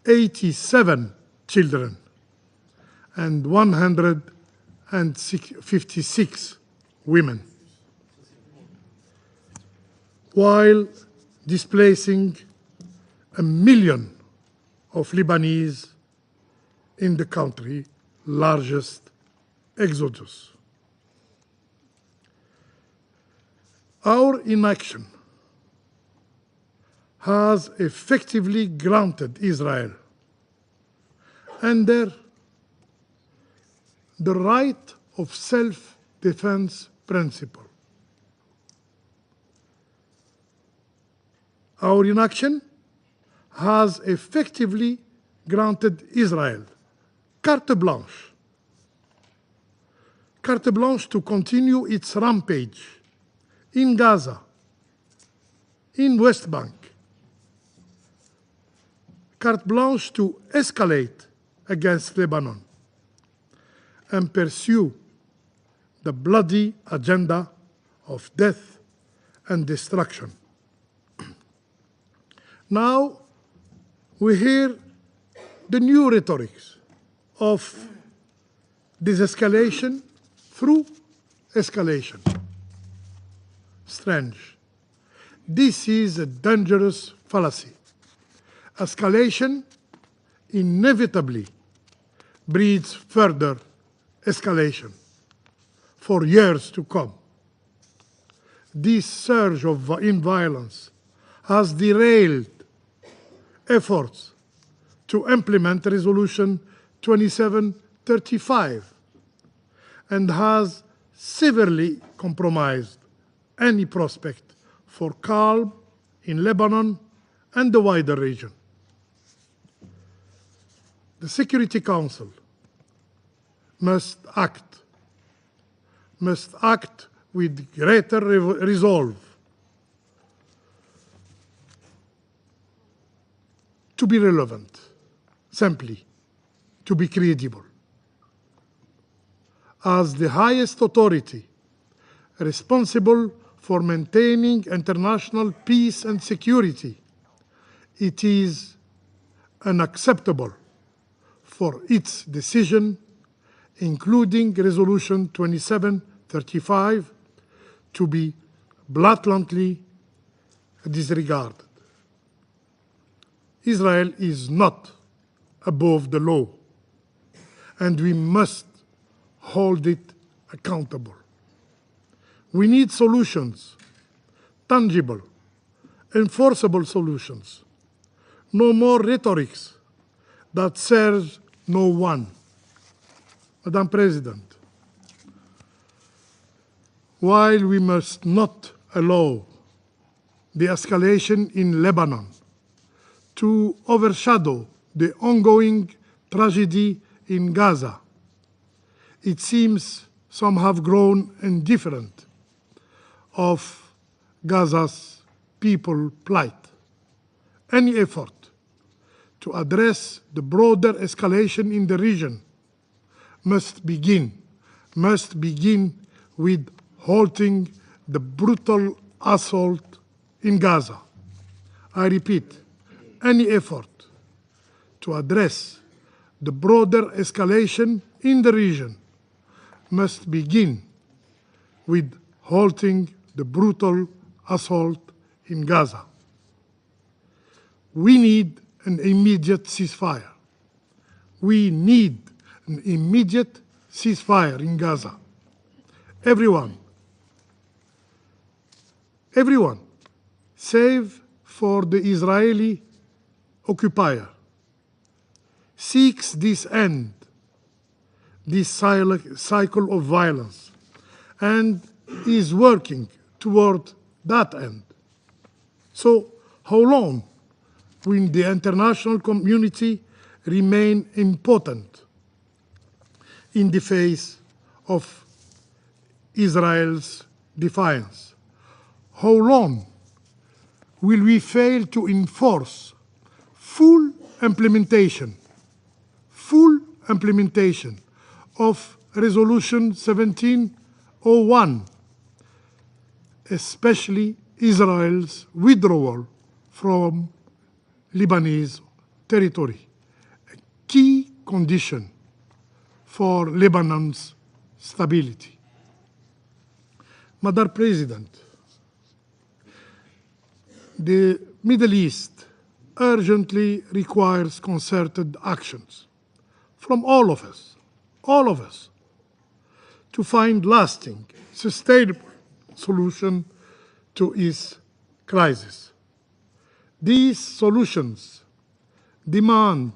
87 children and 156 women, while displacing 1 million of Lebanese in the country's largest exodus. Our inaction has effectively granted Israel under the right of self-defense principle. Our inaction has effectively granted Israel carte blanche to continue its rampage in Gaza, in West Bank, carte blanche to escalate against Lebanon and pursue the bloody agenda of death and destruction. Now we hear the new rhetorics of desescalation through escalation. Strange. This is a dangerous fallacy. Escalation inevitably breeds further escalation for years to come. This surge in violence has derailed efforts to implement Resolution 2735 and has severely compromised any prospect for calm in Lebanon and the wider region. The Security Council must act with greater resolve to be relevant, simply to be credible. As the highest authority responsible for maintaining international peace and security, it is unacceptable for its decision, including Resolution 2735, to be blatantly disregarded. Israel is not above the law, and we must hold it accountable. We need solutions, tangible, enforceable solutions. No more rhetorics that serves no one. Madam President, while we must not allow the escalation in Lebanon to overshadow the ongoing tragedy in Gaza, it seems some have grown indifferent of Gaza's people plight. Any effort to address the broader escalation in the region must begin with halting the brutal assault in Gaza. I repeat, any effort to address the broader escalation in the region must begin with halting the brutal assault in Gaza. We need an immediate ceasefire. We need an immediate ceasefire in Gaza. Everyone, save for the Israeli occupier, seeks this end, this cycle of violence, and is working toward that end. So how long will the international community remain impotent in the face of Israel's defiance? How long will we fail to enforce full implementation of Resolution 1701, especially Israel's withdrawal from Lebanese territory, a key condition for Lebanon's stability? Madam President, the Middle East urgently requires concerted actions from all of us, to find lasting, sustainable solution to its crisis. These solutions demand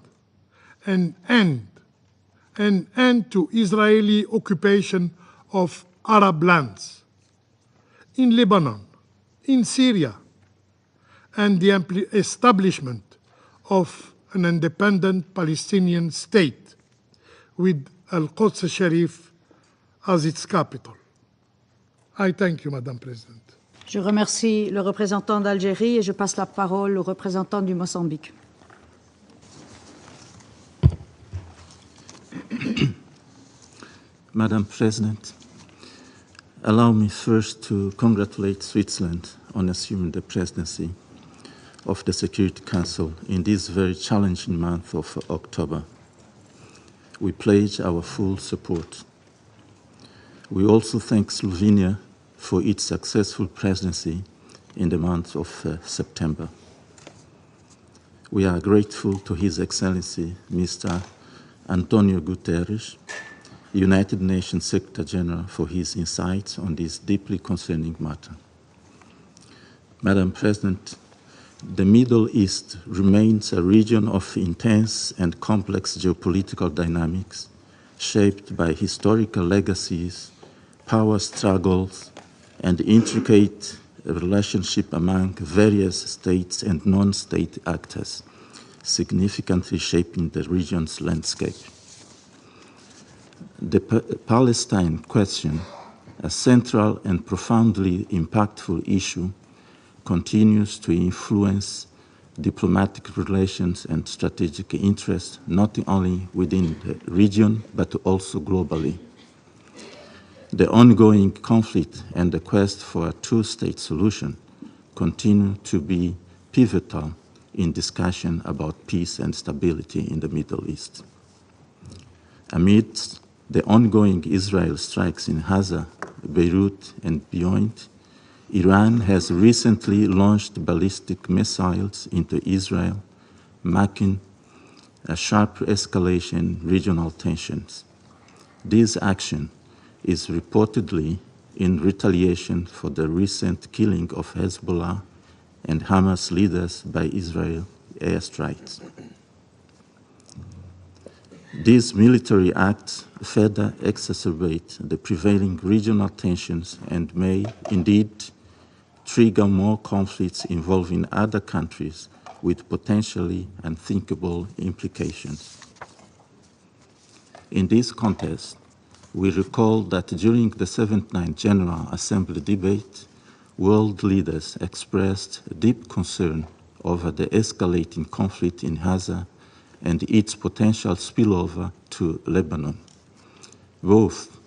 an end to Israeli occupation of Arab lands in Lebanon, in Syria, and the establishment of an independent Palestinian state with Al-Quds Sharif as its capital. I thank you, Madam President. Je remercie le représentant d'Algérie et je passe la parole au représentant du Mozambique. Madam President, allow me first to congratulate Switzerland on assuming the presidency of the Security Council in this very challenging month of October. We pledge our full support. We also thank Slovenia for its successful presidency in the month of September. We are grateful to His Excellency Mr. Antonio Guterres, United Nations Secretary General, for his insights on this deeply concerning matter. Madam President, the Middle East remains a region of intense and complex geopolitical dynamics, shaped by historical legacies, power struggles, and intricate relationship among various states and non-state actors, significantly shaping the region's landscape. The Palestine question, a central and profoundly impactful issue, continues to influence diplomatic relations and strategic interests, not only within the region, but also globally. The ongoing conflict and the quest for a two-state solution continue to be pivotal in discussion about peace and stability in the Middle East. Amidst the ongoing Israel strikes in Gaza, Beirut, and beyond, Iran has recently launched ballistic missiles into Israel, marking a sharp escalation in regional tensions. This action is reportedly in retaliation for the recent killing of Hezbollah and Hamas leaders by Israel airstrikes. These military acts further exacerbate the prevailing regional tensions and may indeed trigger more conflicts involving other countries with potentially unthinkable implications. In this context, we recall that during the 79th General Assembly debate, world leaders expressed deep concern over the escalating conflict in Gaza and its potential spillover to Lebanon. Both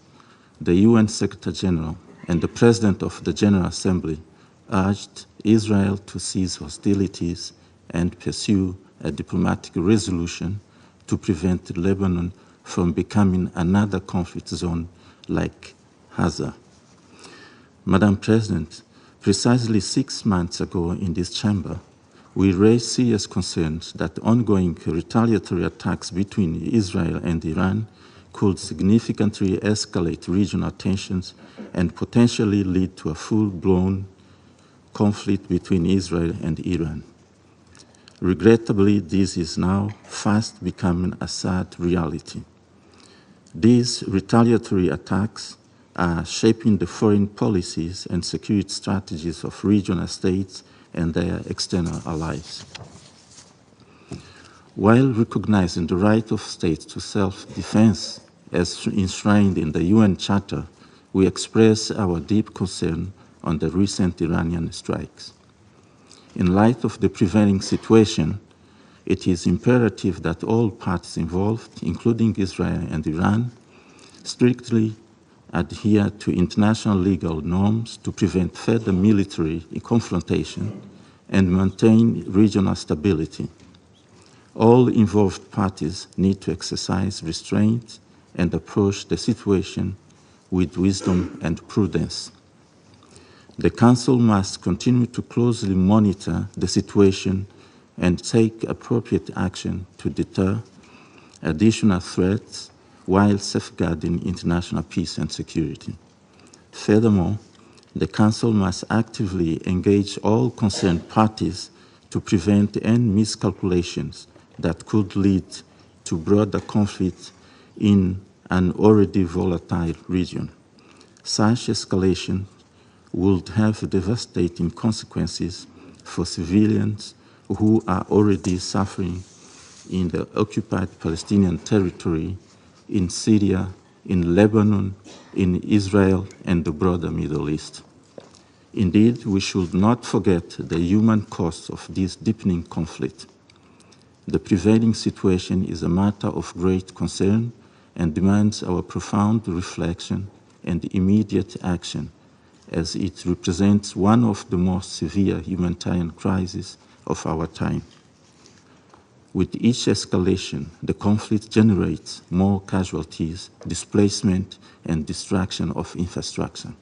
the UN Secretary General and the President of the General Assembly urged Israel to cease hostilities and pursue a diplomatic resolution to prevent Lebanon from becoming another conflict zone like Gaza. Madam President, precisely 6 months ago in this chamber, we raised serious concerns that ongoing retaliatory attacks between Israel and Iran could significantly escalate regional tensions and potentially lead to a full-blown conflict between Israel and Iran. Regrettably, this is now fast becoming a sad reality. These retaliatory attacks are shaping the foreign policies and security strategies of regional states and their external allies. While recognizing the right of states to self-defense as enshrined in the UN Charter, we express our deep concern on the recent Iranian strikes. In light of the prevailing situation, it is imperative that all parties involved, including Israel and Iran, strictly adhere to international legal norms to prevent further military confrontation and maintain regional stability. All involved parties need to exercise restraint and approach the situation with wisdom and prudence. The Council must continue to closely monitor the situation and take appropriate action to deter additional threats while safeguarding international peace and security. Furthermore, the Council must actively engage all concerned parties to prevent any miscalculations that could lead to broader conflict in an already volatile region. Such escalation would have devastating consequences for civilians who are already suffering in the occupied Palestinian territory, in Syria, in Lebanon, in Israel, and the broader Middle East. Indeed, we should not forget the human cost of this deepening conflict. The prevailing situation is a matter of great concern and demands our profound reflection and immediate action, as it represents one of the most severe humanitarian crises of our time. With each escalation, the conflict generates more casualties, displacement, and destruction of infrastructure,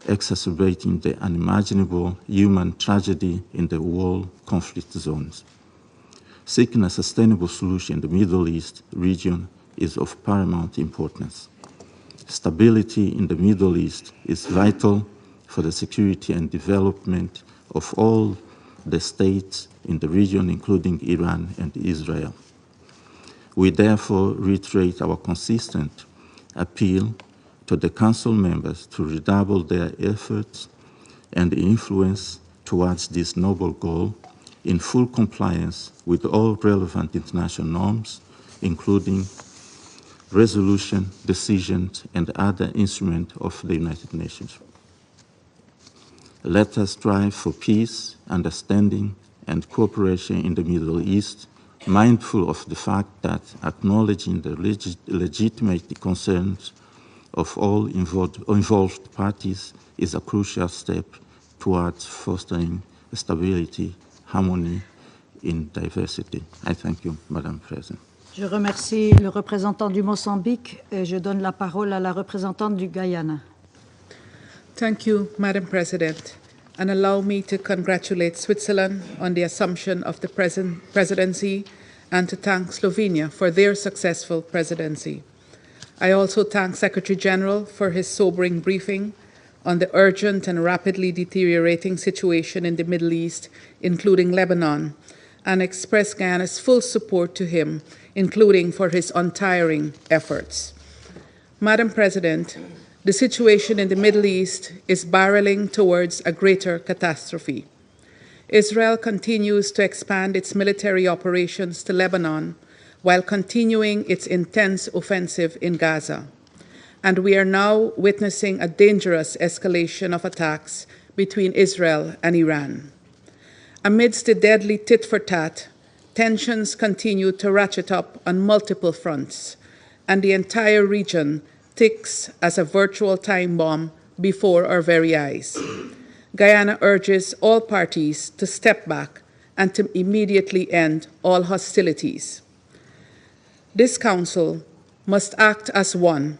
exacerbating the unimaginable human tragedy in the war conflict zones. Seeking a sustainable solution in the Middle East region is of paramount importance. Stability in the Middle East is vital for the security and development of all the states in the region, including Iran and Israel. We therefore reiterate our consistent appeal to the Council members to redouble their efforts and influence towards this noble goal in full compliance with all relevant international norms, including resolution, decisions, and other instruments of the United Nations. Let us strive for peace, understanding, and cooperation in the Middle East, mindful of the fact that acknowledging the legitimate concerns of all involved parties is a crucial step towards fostering stability, harmony in diversity. I thank you, Madam President. Je remercie le représentant du Mozambique et je donne la parole à la représentante du Guyana. Thank you, Madam President, and allow me to congratulate Switzerland on the assumption of the presidency and to thank Slovenia for their successful presidency. I also thank Secretary General for his sobering briefing on the urgent and rapidly deteriorating situation in the Middle East, including Lebanon, and express Guyana's full support to him, including for his untiring efforts. Madam President, the situation in the Middle East is barreling towards a greater catastrophe. Israel continues to expand its military operations to Lebanon while continuing its intense offensive in Gaza. And we are now witnessing a dangerous escalation of attacks between Israel and Iran. Amidst the deadly tit-for-tat, tensions continue to ratchet up on multiple fronts, and the entire region ticks as a virtual time bomb before our very eyes. Guyana urges all parties to step back and to immediately end all hostilities. This Council must act as one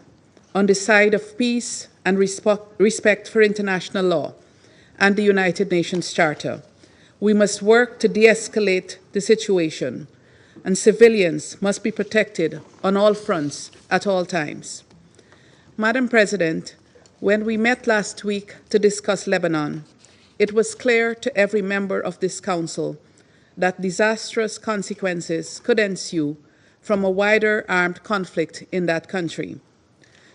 on the side of peace and respect for international law and the United Nations Charter. We must work to de-escalate the situation, and civilians must be protected on all fronts at all times. Madam President, when we met last week to discuss Lebanon, it was clear to every member of this Council that disastrous consequences could ensue from a wider armed conflict in that country.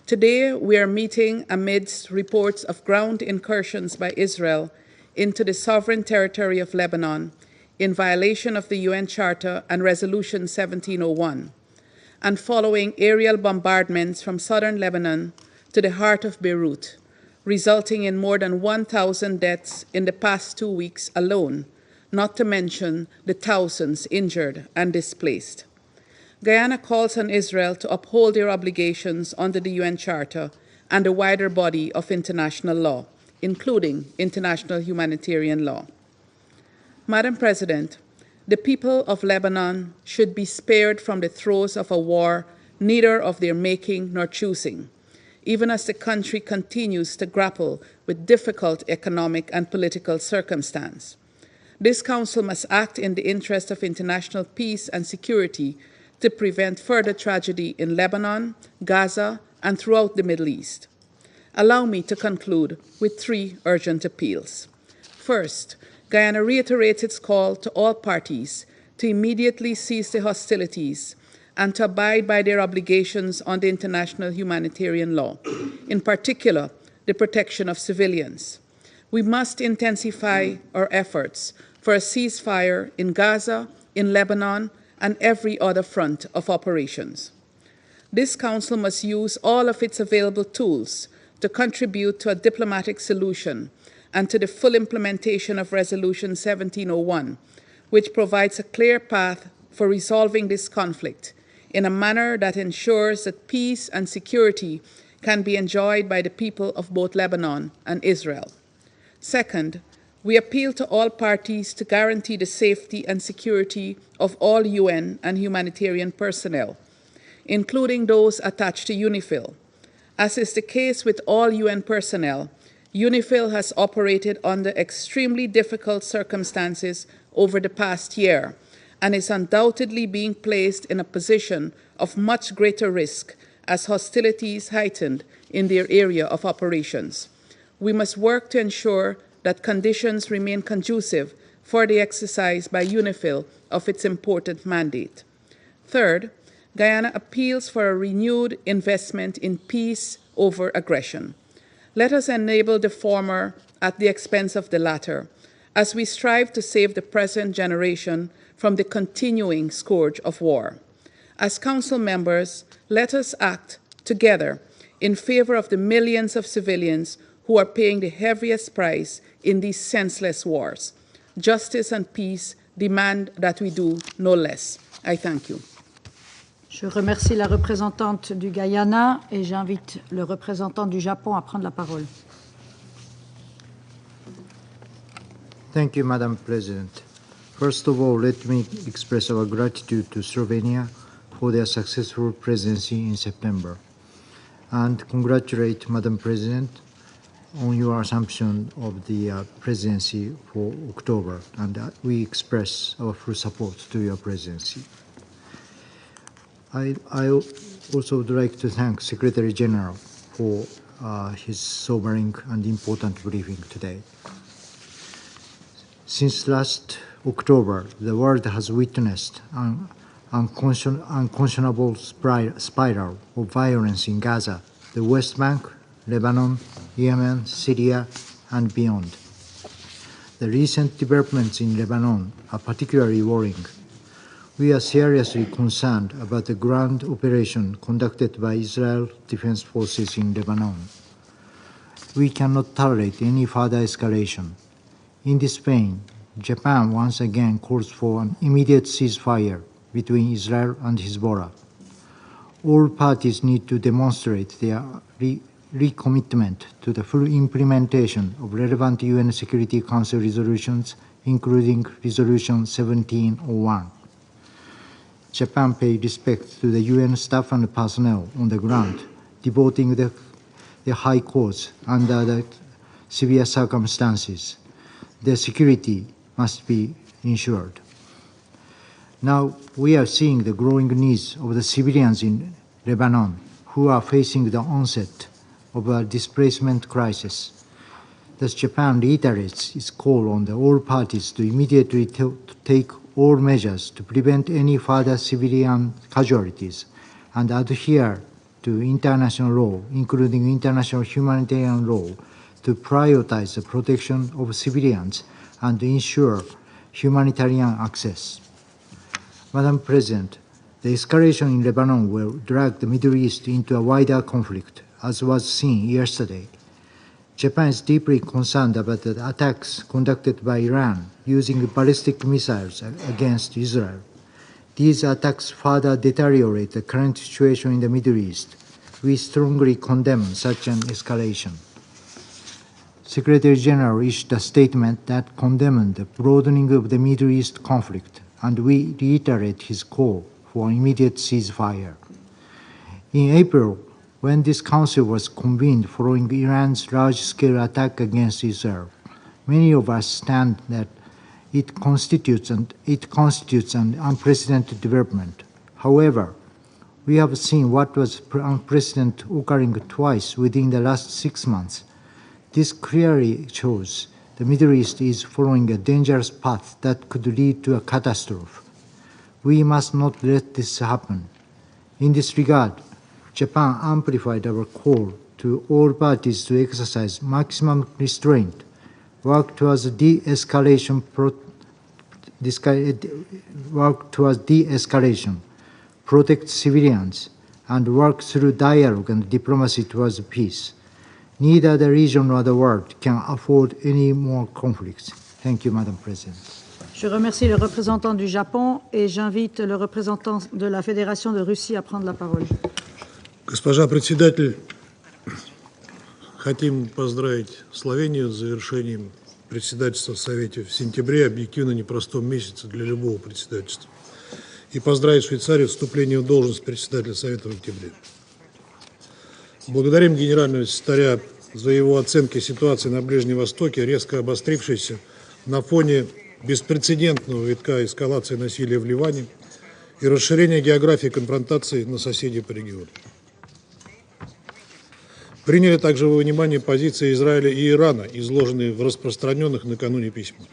Today, we are meeting amidst reports of ground incursions by Israel into the sovereign territory of Lebanon in violation of the UN Charter and Resolution 1701, and following aerial bombardments from southern Lebanon to the heart of Beirut, resulting in more than 1,000 deaths in the past 2 weeks alone, not to mention the thousands injured and displaced. Guyana calls on Israel to uphold their obligations under the UN Charter and the wider body of international law, including international humanitarian law. Madam President, the people of Lebanon should be spared from the throes of a war neither of their making nor choosing, even as the country continues to grapple with difficult economic and political circumstances. This Council must act in the interest of international peace and security to prevent further tragedy in Lebanon, Gaza, and throughout the Middle East. Allow me to conclude with 3 urgent appeals. First, Guyana reiterates its call to all parties to immediately cease the hostilities and to abide by their obligations under international humanitarian law, in particular, the protection of civilians. We must intensify our efforts for a ceasefire in Gaza, in Lebanon, and every other front of operations. This Council must use all of its available tools to contribute to a diplomatic solution and to the full implementation of Resolution 1701, which provides a clear path for resolving this conflict in a manner that ensures that peace and security can be enjoyed by the people of both Lebanon and Israel. Second, we appeal to all parties to guarantee the safety and security of all UN and humanitarian personnel, including those attached to UNIFIL. As is the case with all UN personnel, UNIFIL has operated under extremely difficult circumstances over the past year and is undoubtedly being placed in a position of much greater risk as hostilities heightened in their area of operations. We must work to ensure that conditions remain conducive for the exercise by UNIFIL of its important mandate. Third, Guyana appeals for a renewed investment in peace over aggression. Let us enable the former at the expense of the latter, as we strive to save the present generation from the continuing scourge of war. As Council members, let us act together in favor of the millions of civilians who are paying the heaviest price in these senseless wars. Justice and peace demand that we do no less. I thank you. Je remercie la représentante du Guyana et j'invite le représentant du Japon à prendre la parole. Thank you, Madam President. First of all, let me express our gratitude to Slovenia for their successful presidency in September, and congratulate Madam President on your assumption of the presidency for October, and we express our full support to your presidency. I also would like to thank Secretary General for his sobering and important briefing today. Since last October, the world has witnessed an unconscionable spiral of violence in Gaza, the West Bank, Lebanon, Yemen, Syria, and beyond. The recent developments in Lebanon are particularly worrying. We are seriously concerned about the ground operation conducted by Israel Defense Forces in Lebanon. We cannot tolerate any further escalation. In this vein, Japan once again calls for an immediate ceasefire between Israel and Hezbollah. All parties need to demonstrate their recommitment to the full implementation of relevant UN Security Council resolutions, including Resolution 1701. Japan pays respect to the UN staff and personnel on the ground, devoting the high cause under the severe circumstances. Their security must be ensured. Now, we are seeing the growing needs of the civilians in Lebanon who are facing the onset of a displacement crisis. Thus, Japan reiterates its call on all parties to immediately take all measures to prevent any further civilian casualties and adhere to international law, including international humanitarian law, to prioritize the protection of civilians and ensure humanitarian access. Madam President, the escalation in Lebanon will drag the Middle East into a wider conflict, as was seen yesterday. Japan is deeply concerned about the attacks conducted by Iran using ballistic missiles against Israel. These attacks further deteriorate the current situation in the Middle East. We strongly condemn such an escalation. Secretary General issued a statement that condemned the broadening of the Middle East conflict, and we reiterate his call for an immediate ceasefire. In April, when this council was convened following Iran's large-scale attack against Israel, many of us stand that it constitutes an unprecedented development. However, we have seen what was unprecedented occurring twice within the last 6 months. This clearly shows the Middle East is following a dangerous path that could lead to a catastrophe. We must not let this happen. In this regard, Japan amplified our call to all parties to exercise maximum restraint work towards de-escalation, protect civilians, and work through dialogue and diplomacy towards peace. Neither the region nor the world can afford any more conflicts. Thank you, Madam President. Je remercie le représentant du Japon et j'invite le représentant de la Fédération de Russie à prendre la parole. Госпожа председатель, хотим поздравить Словению с завершением председательства в Совете в сентябре, объективно непростом месяце для любого председательства. И поздравить Швейцарию с вступлением в должность председателя Совета в октябре. Благодарим генерального секретаря за его оценки ситуации на Ближнем Востоке, резко обострившейся на фоне беспрецедентного витка эскалации насилия в Ливане и расширения географии конфронтации на соседей по региону. Приняли также во внимание позиции Израиля и Ирана, изложенные в распространенных накануне письмах.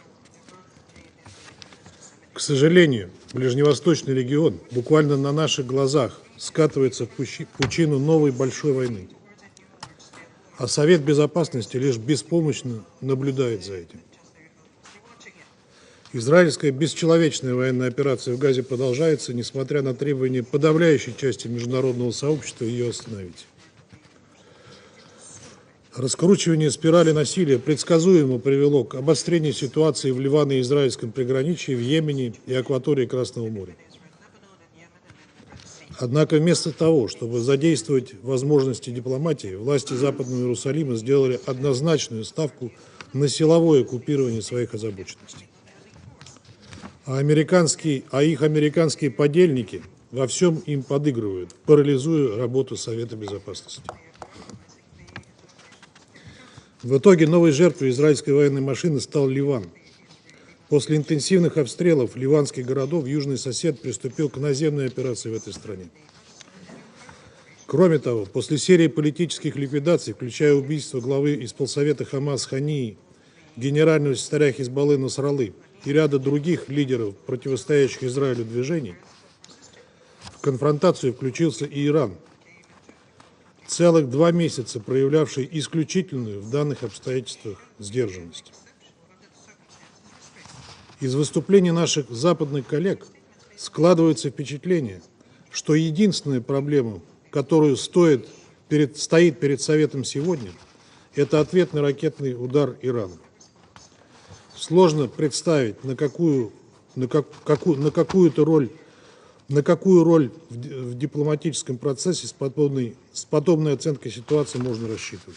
К сожалению, ближневосточный регион буквально на наших глазах скатывается в пучину новой большой войны, а Совет Безопасности лишь беспомощно наблюдает за этим. Израильская бесчеловечная военная операция в Газе продолжается, несмотря на требования подавляющей части международного сообщества ее остановить. Раскручивание спирали насилия предсказуемо привело к обострению ситуации в Ливане и израильском приграничье, в Йемене и акватории Красного моря. Однако вместо того, чтобы задействовать возможности дипломатии, власти Западного Иерусалима сделали однозначную ставку на силовое оккупирование своих озабоченностей. А их американские подельники во всем им подыгрывают, парализуя работу Совета Безопасности. В итоге новой жертвой израильской военной машины стал Ливан. После интенсивных обстрелов ливанских городов южный сосед приступил к наземной операции в этой стране. Кроме того, после серии политических ликвидаций, включая убийство главы исполсовета Хамас Хании, генерального секретаря Хизбаллы Насраллы и ряда других лидеров, противостоящих Израилю движений, в конфронтацию включился и Иран, целых 2 месяца проявлявший исключительную в данных обстоятельствах сдержанность. Из выступлений наших западных коллег складывается впечатление, что единственная проблема, которая стоит перед Советом сегодня, это ответный ракетный удар Ирана. Сложно представить, на какую роль в дипломатическом процессе с подобной оценкой ситуации можно рассчитывать.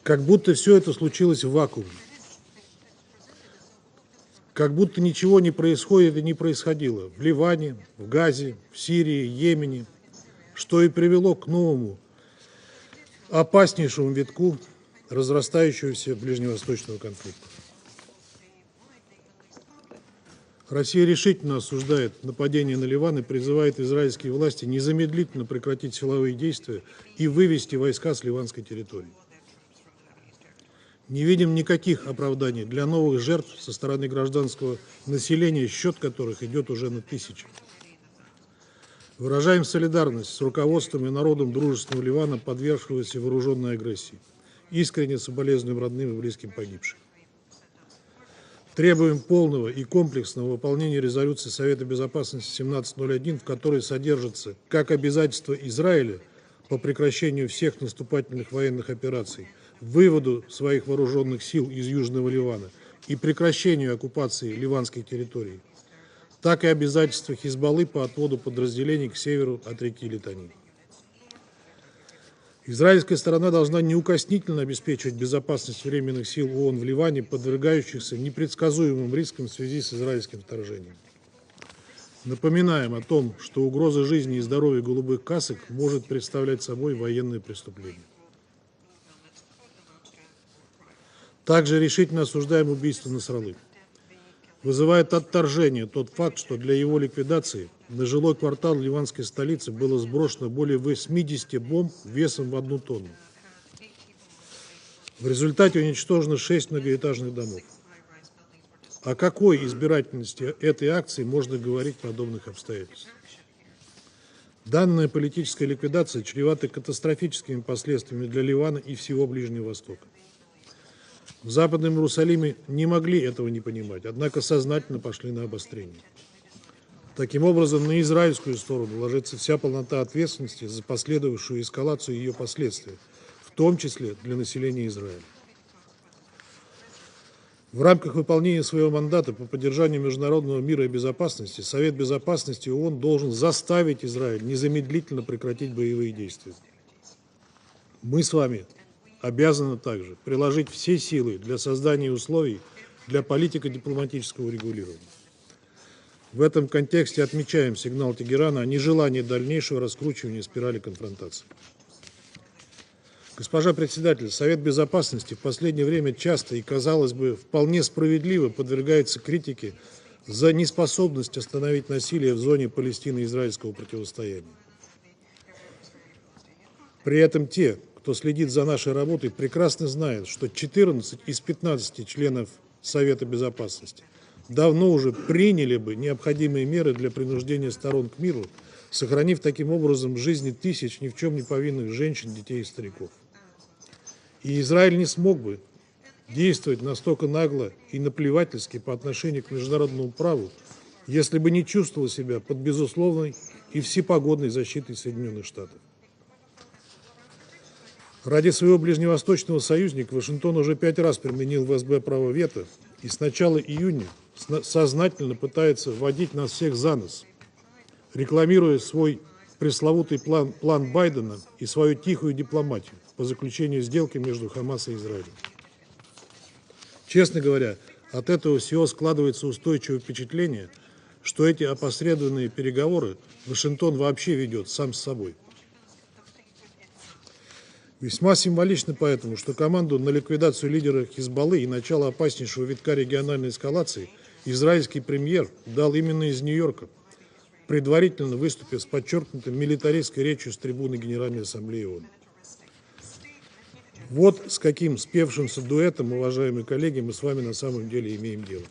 Как будто все это случилось в вакууме. Как будто ничего не происходит и не происходило в Ливане, в Газе, в Сирии, Йемене, что и привело к новому, опаснейшему витку разрастающегося ближневосточного конфликта. Россия решительно осуждает нападение на Ливан и призывает израильские власти незамедлительно прекратить силовые действия и вывести войска с ливанской территории. Не видим никаких оправданий для новых жертв со стороны гражданского населения, счет которых идет уже на тысячи. Выражаем солидарность с руководством и народом дружественного Ливана, подвергшегося вооруженной агрессии. Искренне соболезнуем родным и близким погибших. Требуем полного и комплексного выполнения резолюции Совета Безопасности 1701, в которой содержится как обязательство Израиля по прекращению всех наступательных военных операций, выводу своих вооруженных сил из Южного Ливана и прекращению оккупации ливанских территорий, так и обязательства Хизбаллы по отводу подразделений к северу от реки Литани. Израильская сторона должна неукоснительно обеспечивать безопасность временных сил ООН в Ливане, подвергающихся непредсказуемым рискам в связи с израильским вторжением. Напоминаем о том, что угроза жизни и здоровья голубых касок может представлять собой военное преступление. Также решительно осуждаем убийство Насраллы. Вызывает отторжение тот факт, что для его ликвидации на жилой квартал ливанской столицы было сброшено более 80 бомб весом в 1 тонну. В результате уничтожено 6 многоэтажных домов. О какой избирательности этой акции можно говорить в подобных обстоятельствах? Данная политическая ликвидация чревата катастрофическими последствиями для Ливана и всего Ближнего Востока. В Западном Иерусалиме не могли этого не понимать, однако сознательно пошли на обострение. Таким образом, на израильскую сторону ложится вся полнота ответственности за последовавшую эскалацию и ее последствия, в том числе для населения Израиля. В рамках выполнения своего мандата по поддержанию международного мира и безопасности Совет Безопасности ООН должен заставить Израиль незамедлительно прекратить боевые действия. Мы с вами обязаны также приложить все силы для создания условий для политико-дипломатического регулирования. В этом контексте отмечаем сигнал Тегерана о нежелании дальнейшего раскручивания спирали конфронтации. Госпожа председатель, Совет Безопасности в последнее время часто и, казалось бы, вполне справедливо подвергается критике за неспособность остановить насилие в зоне палестино-израильского противостояния. При этом те, кто следит за нашей работой, прекрасно знают, что 14 из 15 членов Совета Безопасности давно уже приняли бы необходимые меры для принуждения сторон к миру, сохранив таким образом жизни тысяч ни в чем не повинных женщин, детей и стариков. И Израиль не смог бы действовать настолько нагло и наплевательски по отношению к международному праву, если бы не чувствовал себя под безусловной и всепогодной защитой Соединенных Штатов. Ради своего ближневосточного союзника Вашингтон уже 5 раз применил в СБ право вето и с начала июня сознательно пытается вводить нас всех за нос, рекламируя свой пресловутый план Байдена и свою тихую дипломатию по заключению сделки между Хамас и Израилем. Честно говоря, от этого всего складывается устойчивое впечатление, что эти опосредованные переговоры Вашингтон вообще ведет сам с собой. Весьма символично поэтому, что команду на ликвидацию лидера Хизбаллы и начало опаснейшего витка региональной эскалации израильский премьер дал именно из Нью-Йорка, предварительно выступив с подчеркнутой милитаристской речью с трибуны Генеральной Ассамблеи ООН. Вот с каким спевшимся дуэтом, уважаемые коллеги, мы с вами на самом деле имеем дело.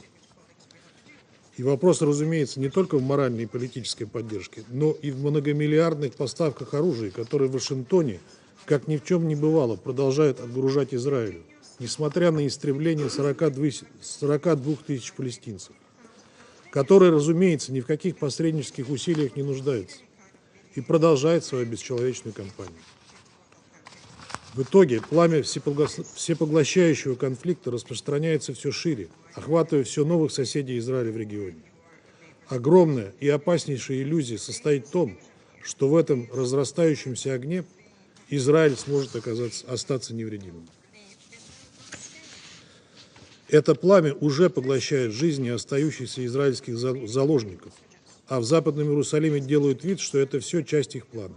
И вопрос, разумеется, не только в моральной и политической поддержке, но и в многомиллиардных поставках оружия, которые в Вашингтоне, как ни в чем не бывало, продолжают отгружать Израилю, несмотря на истребление 42 тысяч палестинцев, которые, разумеется, ни в каких посреднических усилиях не нуждаются и продолжают свою бесчеловечную кампанию. В итоге пламя всепоглощающего конфликта распространяется все шире, охватывая все новых соседей Израиля в регионе. Огромная и опаснейшая иллюзия состоит в том, что в этом разрастающемся огне Израиль сможет остаться невредимым. Это пламя уже поглощает жизни остающихся израильских заложников, а в Западном Иерусалиме делают вид, что это все часть их плана,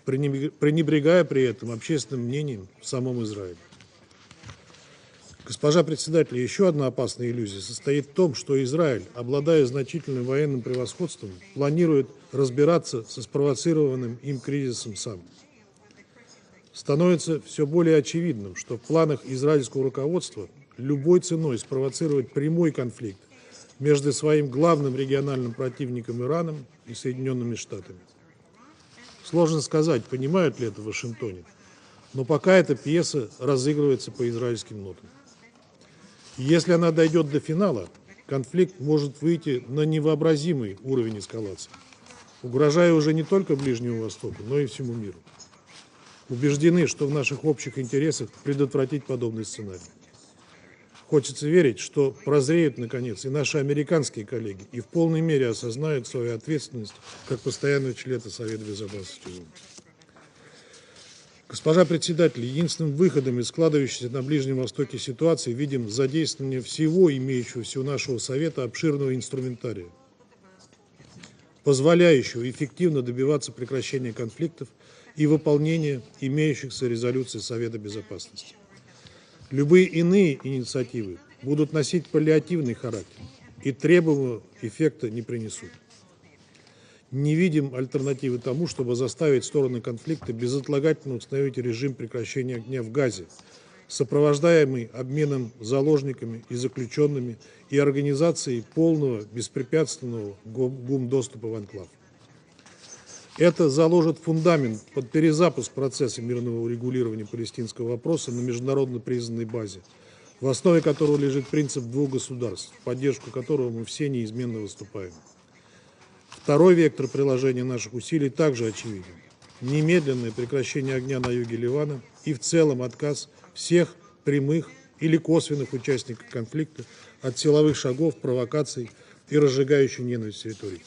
пренебрегая при этом общественным мнением в самом Израиле. Госпожа председатель, еще одна опасная иллюзия состоит в том, что Израиль, обладая значительным военным превосходством, планирует разбираться со спровоцированным им кризисом сам. Становится все более очевидным, что в планах израильского руководства любой ценой спровоцировать прямой конфликт между своим главным региональным противником Ираном и Соединенными Штатами. Сложно сказать, понимают ли это в Вашингтоне, но пока эта пьеса разыгрывается по израильским нотам. И если она дойдет до финала, конфликт может выйти на невообразимый уровень эскалации, угрожая уже не только Ближнему Востоку, но и всему миру. Убеждены, что в наших общих интересах предотвратить подобный сценарий. Хочется верить, что прозреют, наконец, и наши американские коллеги, и в полной мере осознают свою ответственность как постоянного члена Совета Безопасности ООН. Госпожа председатель, единственным выходом из складывающейся на Ближнем Востоке ситуации видим задействование всего имеющегося у нашего Совета обширного инструментария, позволяющего эффективно добиваться прекращения конфликтов и выполнения имеющихся резолюций Совета Безопасности. Любые иные инициативы будут носить паллиативный характер и требуемого эффекта не принесут. Не видим альтернативы тому, чтобы заставить стороны конфликта безотлагательно установить режим прекращения огня в Газе, сопровождаемый обменом заложниками и заключенными и организацией полного беспрепятственного гумдоступа в анклав. Это заложит фундамент под перезапуск процесса мирного урегулирования палестинского вопроса на международно признанной базе, в основе которого лежит принцип двух государств, в поддержку которого мы все неизменно выступаем. Второй вектор приложения наших усилий также очевиден. Немедленное прекращение огня на юге Ливана и в целом отказ всех прямых или косвенных участников конфликта от силовых шагов, провокаций и разжигающей ненависть территорий.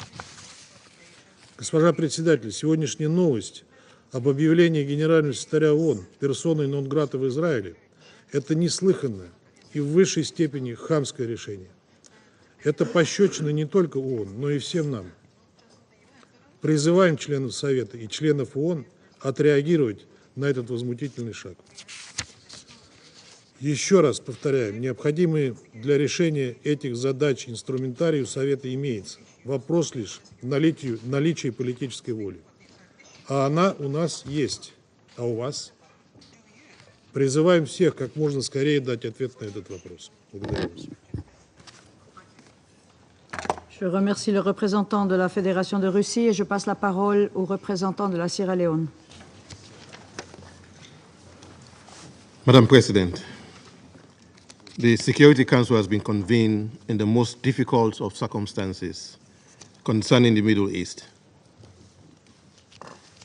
Госпожа председатель, сегодняшняя новость об объявлении генерального секретаря ООН персоной нон-грата в Израиле – это неслыханное и в высшей степени хамское решение. Это пощечина не только ООН, но и всем нам. Призываем членов Совета и членов ООН отреагировать на этот возмутительный шаг. Еще раз повторяем, необходимый для решения этих задач инструментарий у Совета имеется. Вопрос лишь в наличии политической воли. А она у нас есть. А у вас? Призываем всех как можно скорее дать ответ на этот вопрос. Благодарю вас. Je remercie le représentant de la Fédération de Russie et je passe la parole au représentant de la Sierra Leone. Madam President, the Security Council has been convened in the most difficult of circumstances concerning the Middle East.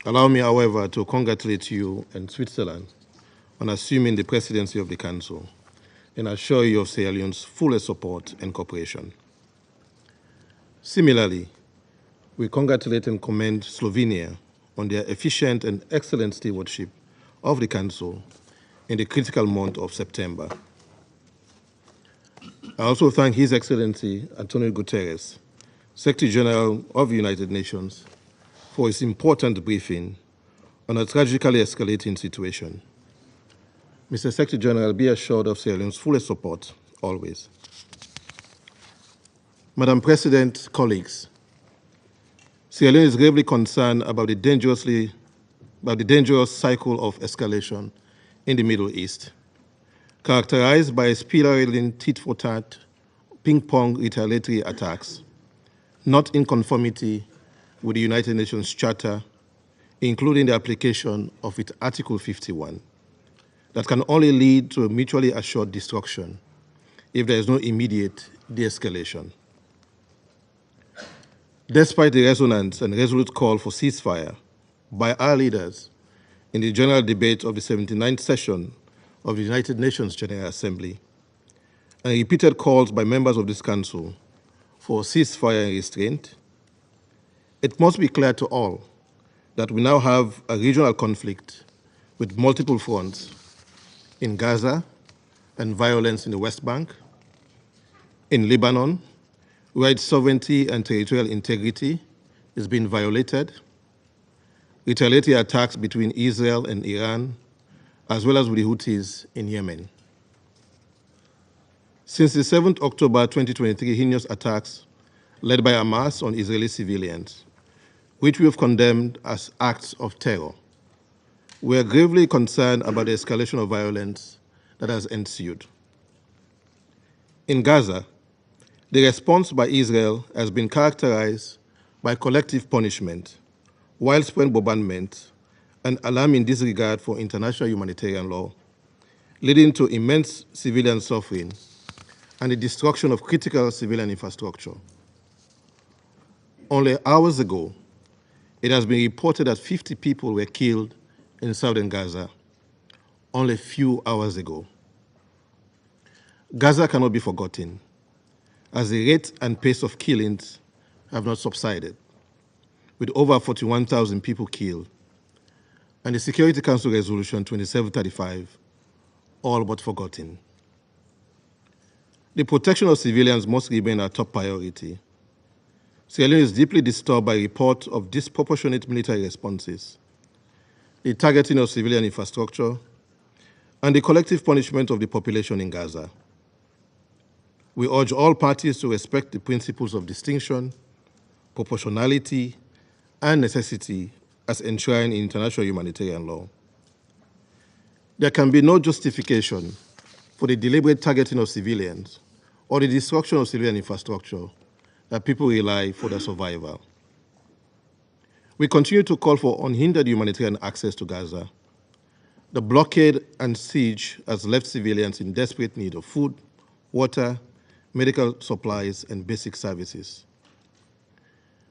Allow me, however, to congratulate you and Switzerland on assuming the presidency of the Council and assure you of Sierra Leone's fullest support and cooperation. Similarly, we congratulate and commend Slovenia on their efficient and excellent stewardship of the Council in the critical month of September. I also thank His Excellency Antonio Guterres, Secretary General of the United Nations, for his important briefing on a tragically escalating situation. Mr. Secretary General, be assured of Sierra Leone's fullest support, always. Madam President, colleagues, Sierra Leone is gravely concerned about the dangerous cycle of escalation in the Middle East, characterized by spiraling tit-for-tat, ping-pong retaliatory attacks, not in conformity with the United Nations Charter, including the application of its Article 51, that can only lead to a mutually assured destruction if there is no immediate de-escalation. Despite the resonance and resolute call for ceasefire by our leaders in the general debate of the 79th session of the United Nations General Assembly, and repeated calls by members of this Council for ceasefire and restraint, it must be clear to all that we now have a regional conflict with multiple fronts in Gaza and violence in the West Bank, in Lebanon, where its sovereignty and territorial integrity is being violated, retaliatory attacks between Israel and Iran, as well as with the Houthis in Yemen. Since the 7th October 2023 heinous attacks led by Hamas on Israeli civilians, which we have condemned as acts of terror, we are gravely concerned about the escalation of violence that has ensued. In Gaza, the response by Israel has been characterized by collective punishment, widespread bombardment, and alarming disregard for international humanitarian law, leading to immense civilian suffering and the destruction of critical civilian infrastructure. Only hours ago, it has been reported that 50 people were killed in southern Gaza, only a few hours ago. Gaza cannot be forgotten, as the rate and pace of killings have not subsided, with over 41,000 people killed, and the Security Council Resolution 2735 all but forgotten. The protection of civilians must remain our top priority. Sierra Leone is deeply disturbed by reports of disproportionate military responses, the targeting of civilian infrastructure, and the collective punishment of the population in Gaza. We urge all parties to respect the principles of distinction, proportionality, and necessity as enshrined in international humanitarian law. There can be no justification for the deliberate targeting of civilians or the destruction of civilian infrastructure that people rely for their survival. We continue to call for unhindered humanitarian access to Gaza, The blockade and siege has left civilians in desperate need of food, water, medical supplies, and basic services.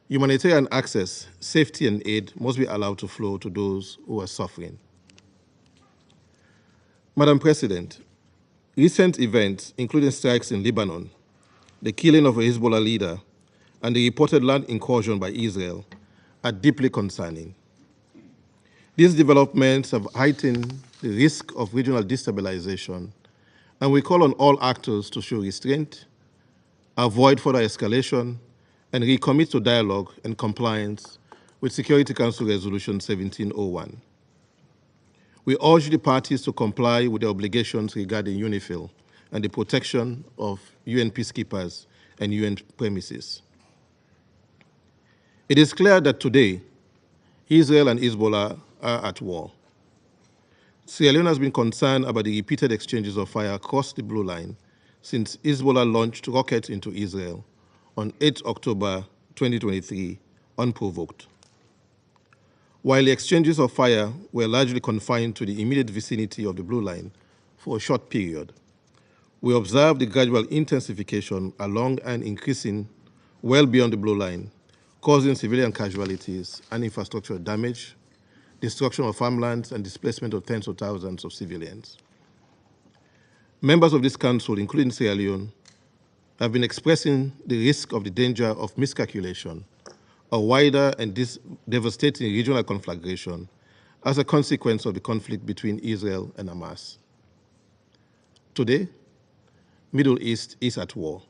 Humanitarian access, safety, and aid must be allowed to flow to those who are suffering. Madam President, recent events, including strikes in Lebanon, the killing of a Hezbollah leader, and the reported land incursion by Israel, are deeply concerning. These developments have heightened the risk of regional destabilization, and we call on all actors to show restraint, avoid further escalation, and recommit to dialogue and compliance with Security Council Resolution 1701. We urge the parties to comply with their obligations regarding UNIFIL and the protection of UN peacekeepers and UN premises. It is clear that today, Israel and Hezbollah are at war. Sierra Leone has been concerned about the repeated exchanges of fire across the Blue Line since Hezbollah launched rockets into Israel on 8 October 2023, unprovoked. While the exchanges of fire were largely confined to the immediate vicinity of the Blue Line for a short period, we observed the gradual intensification along and increasing well beyond the Blue Line, causing civilian casualties and infrastructure damage, destruction of farmlands, and displacement of tens of thousands of civilians. Members of this council, including Sierra Leone, have been expressing the risk of the danger of miscalculation, a wider and devastating regional conflagration as a consequence of the conflict between Israel and Hamas. Today, Middle East is at war.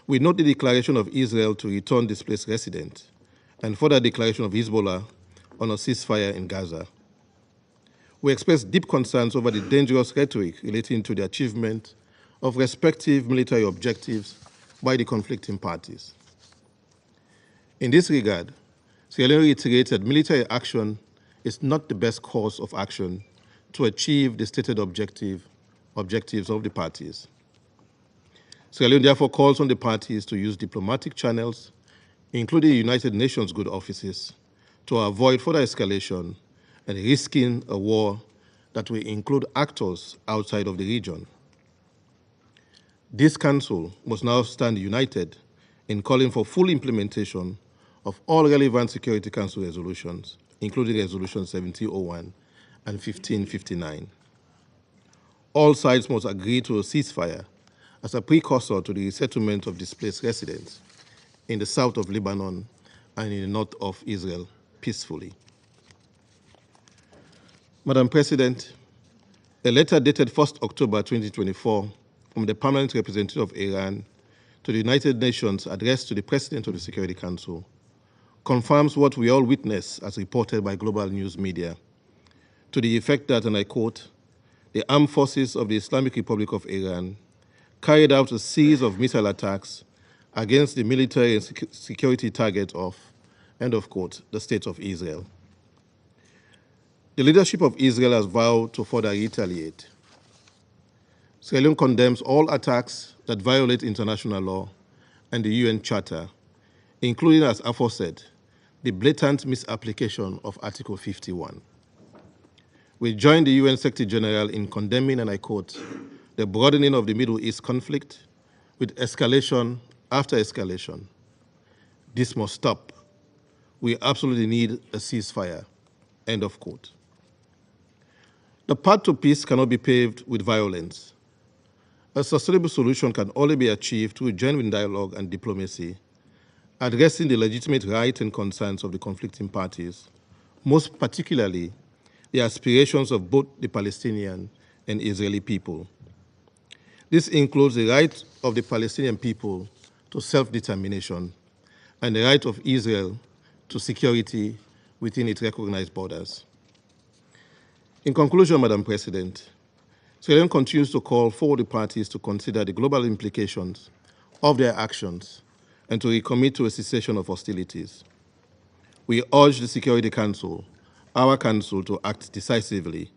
We note the declaration of Israel to return displaced residents and further declaration of Hezbollah on a ceasefire in Gaza. We express deep concerns over the dangerous rhetoric relating to the achievement of respective military objectives by the conflicting parties. In this regard, Sierra Leone reiterates that military action is not the best course of action to achieve the stated objectives of the parties. Sierra Leone therefore calls on the parties to use diplomatic channels, including United Nations good offices, to avoid further escalation and risking a war that will include actors outside of the region. This Council must now stand united in calling for full implementation of all relevant Security Council resolutions, including Resolution 1701 and 1559. All sides must agree to a ceasefire as a precursor to the resettlement of displaced residents in the south of Lebanon and in the north of Israel peacefully. Madam President, a letter dated 1st October 2024 from the Permanent Representative of Iran to the United Nations addressed to the President of the Security Council confirms what we all witness as reported by global news media, to the effect that, and I quote, the armed forces of the Islamic Republic of Iran carried out a series of missile attacks against the military and security target of, end of quote, the State of Israel. The leadership of Israel has vowed to further retaliate. Sierra Leone condemns all attacks that violate international law and the UN Charter, including, as aforesaid, the blatant misapplication of Article 51. We join the UN Secretary General in condemning, and I quote, the broadening of the Middle East conflict with escalation after escalation. This must stop. We absolutely need a ceasefire, end of quote. The path to peace cannot be paved with violence. A sustainable solution can only be achieved through genuine dialogue and diplomacy, addressing the legitimate rights and concerns of the conflicting parties, most particularly the aspirations of both the Palestinian and Israeli people. This includes the right of the Palestinian people to self-determination and the right of Israel to security within its recognized borders. In conclusion, Madam President, Sierra Leone continues to call for the parties to consider the global implications of their actions and to recommit to a cessation of hostilities. We urge the Security Council, our council, to act decisively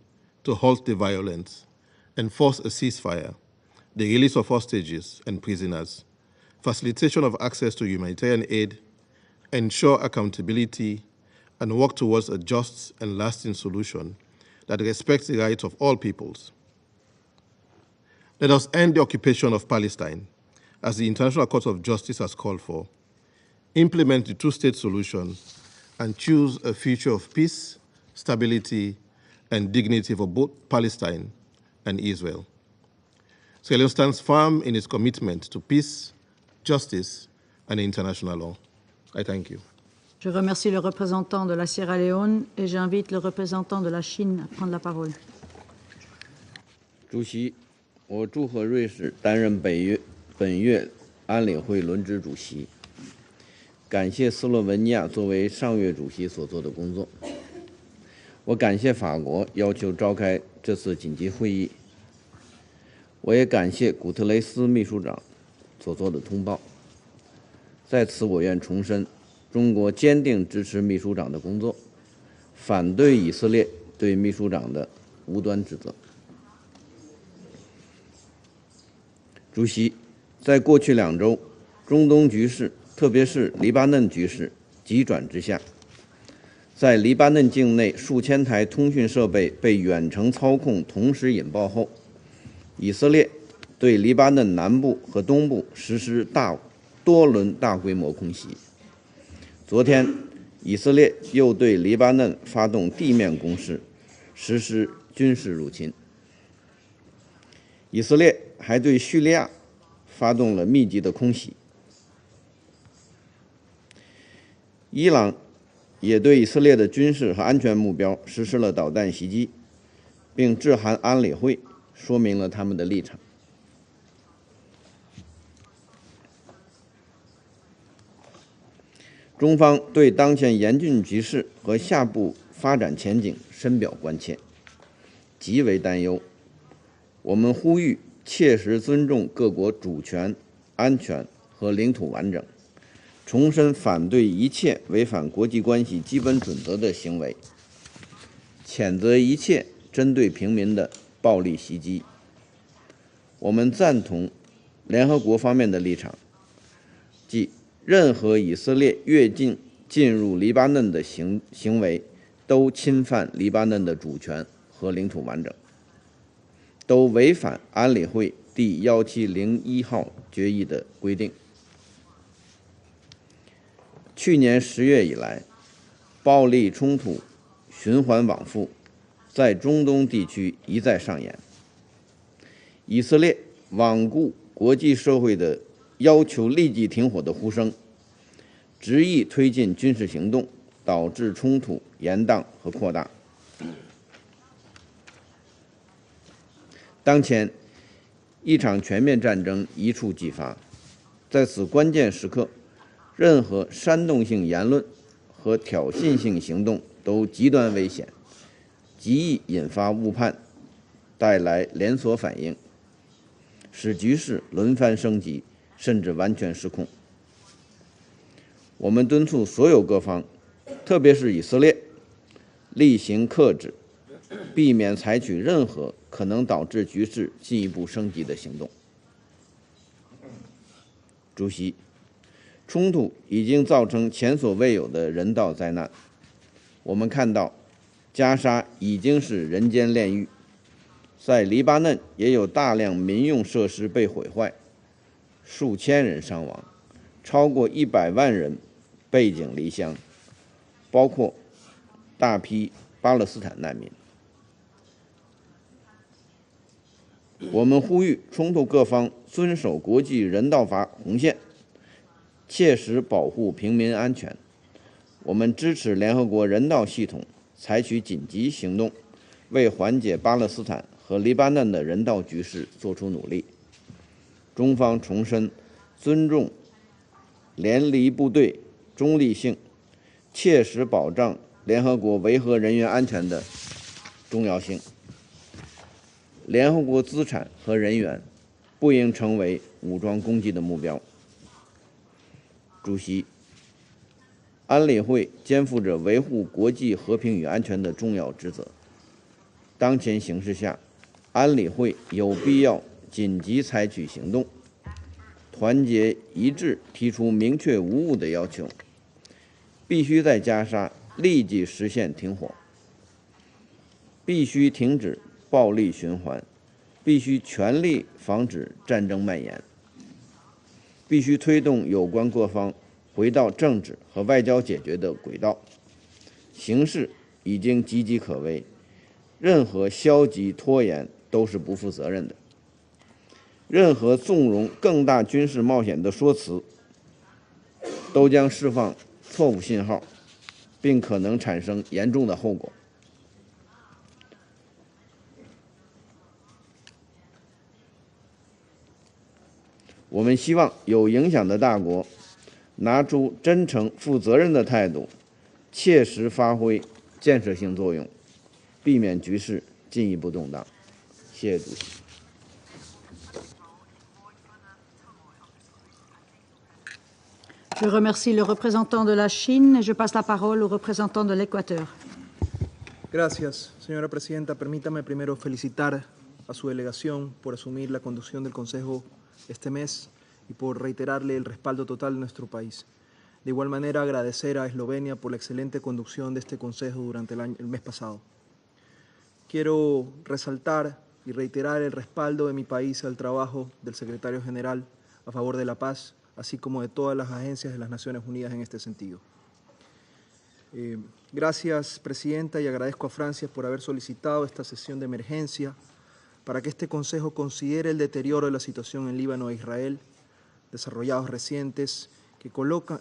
to halt the violence, enforce a ceasefire, the release of hostages and prisoners, facilitation of access to humanitarian aid, ensure accountability, and work towards a just and lasting solution that respects the rights of all peoples. Let us end the occupation of Palestine, as the International Court of Justice has called for, implement the two-state solution, and choose a future of peace, stability, and dignity for both Palestine and Israel. Sierra Leone stands firm in its commitment to peace, justice, and international law. I thank you. Je remercie le représentant de la Sierra Leone et j'invite le représentant de la Chine à prendre la parole. 主席，我祝贺瑞士担任本月安理会轮值主席，感谢斯洛文尼亚作为上月主席所做的工作。我感谢法国要求召开这次紧急会议，我也感谢古特雷斯秘书长所做的通报。在此，我愿重申，中国坚定支持秘书长的工作，反对以色列对秘书长的无端指责。主席，在过去2周，中东局势，特别是黎巴嫩局势急转直下。在黎巴嫩境内数千台通讯设备被远程操控同时引爆后，以色列对黎巴嫩南部和东部实施多轮大规模空袭。昨天，以色列又对黎巴嫩发动地面攻势，实施军事入侵。以色列还对叙利亚发动了密集的空袭。伊朗也对以色列的军事和安全目标实施了导弹袭击，并致函安理会，说明了他们的立场。中方对当前严峻局势和下步发展前景深表关切，极为担忧。我们呼吁切实尊重各国主权、安全和领土完整，重申反对一切违反国际关系基本准则的行为，谴责一切针对平民的暴力袭击。我们赞同联合国方面的立场，即任何以色列越境进入黎巴嫩的行为都侵犯黎巴嫩的主权和领土完整，都违反安理会第1701号决议的规定。去年10月以来，暴力冲突循环往复，在中东地区一再上演。以色列罔顾国际社会的要求立即停火的呼声，执意推进军事行动，导致冲突延宕和扩大。当前，一场全面战争一触即发，在此关键时刻，任何煽动性言论和挑衅性行动都极端危险，极易引发误判，带来连锁反应，使局势轮番升级，甚至完全失控。我们敦促所有各方，特别是以色列，厉行克制，避免采取任何可能导致局势进一步升级的行动。主席，冲突已经造成前所未有的人道灾难。我们看到，加沙已经是人间炼狱，在黎巴嫩也有大量民用设施被毁坏，数千人伤亡，超过100万人背井离乡，包括大批巴勒斯坦难民。我们呼吁冲突各方遵守国际人道法红线，切实保护平民安全。我们支持联合国人道系统采取紧急行动，为缓解巴勒斯坦和黎巴嫩的人道局势做出努力。中方重申尊重联黎部队中立性，切实保障联合国维和人员安全的重要性。联合国资产和人员不应成为武装攻击的目标。主席，安理会肩负着维护国际和平与安全的重要职责。当前形势下，安理会有必要紧急采取行动，团结一致提出明确无误的要求，必须在加沙立即实现停火。必须停止暴力循环，必须全力防止战争蔓延，必须推动有关各方回到政治和外交解决的轨道。形势已经岌岌可危，任何消极拖延都是不负责任的。任何纵容更大军事冒险的说辞，都将释放错误信号，并可能产生严重的后果。我们希望有影响的大国拿出真诚、负责任的态度，切实发挥建设性作用，避免局势进一步动荡。谢谢主席。Je remercie le représentant de la Chine et je passe la parole au représentant de l'Équateur. Gracias, señora presidenta. Permítame primero felicitar a su delegación por asumir la conducción del Consejo este mes y por reiterarle el respaldo total de nuestro país. De igual manera, agradecer a Eslovenia por la excelente conducción de este Consejo durante el mes pasado. Quiero resaltar y reiterar el respaldo de mi país al trabajo del Secretario General a favor de la paz, así como de todas las agencias de las Naciones Unidas en este sentido. Gracias, Presidenta, y agradezco a Francia por haber solicitado esta sesión de emergencia para que este Consejo considere el deterioro de la situación en Líbano e Israel, desarrollos recientes que colocan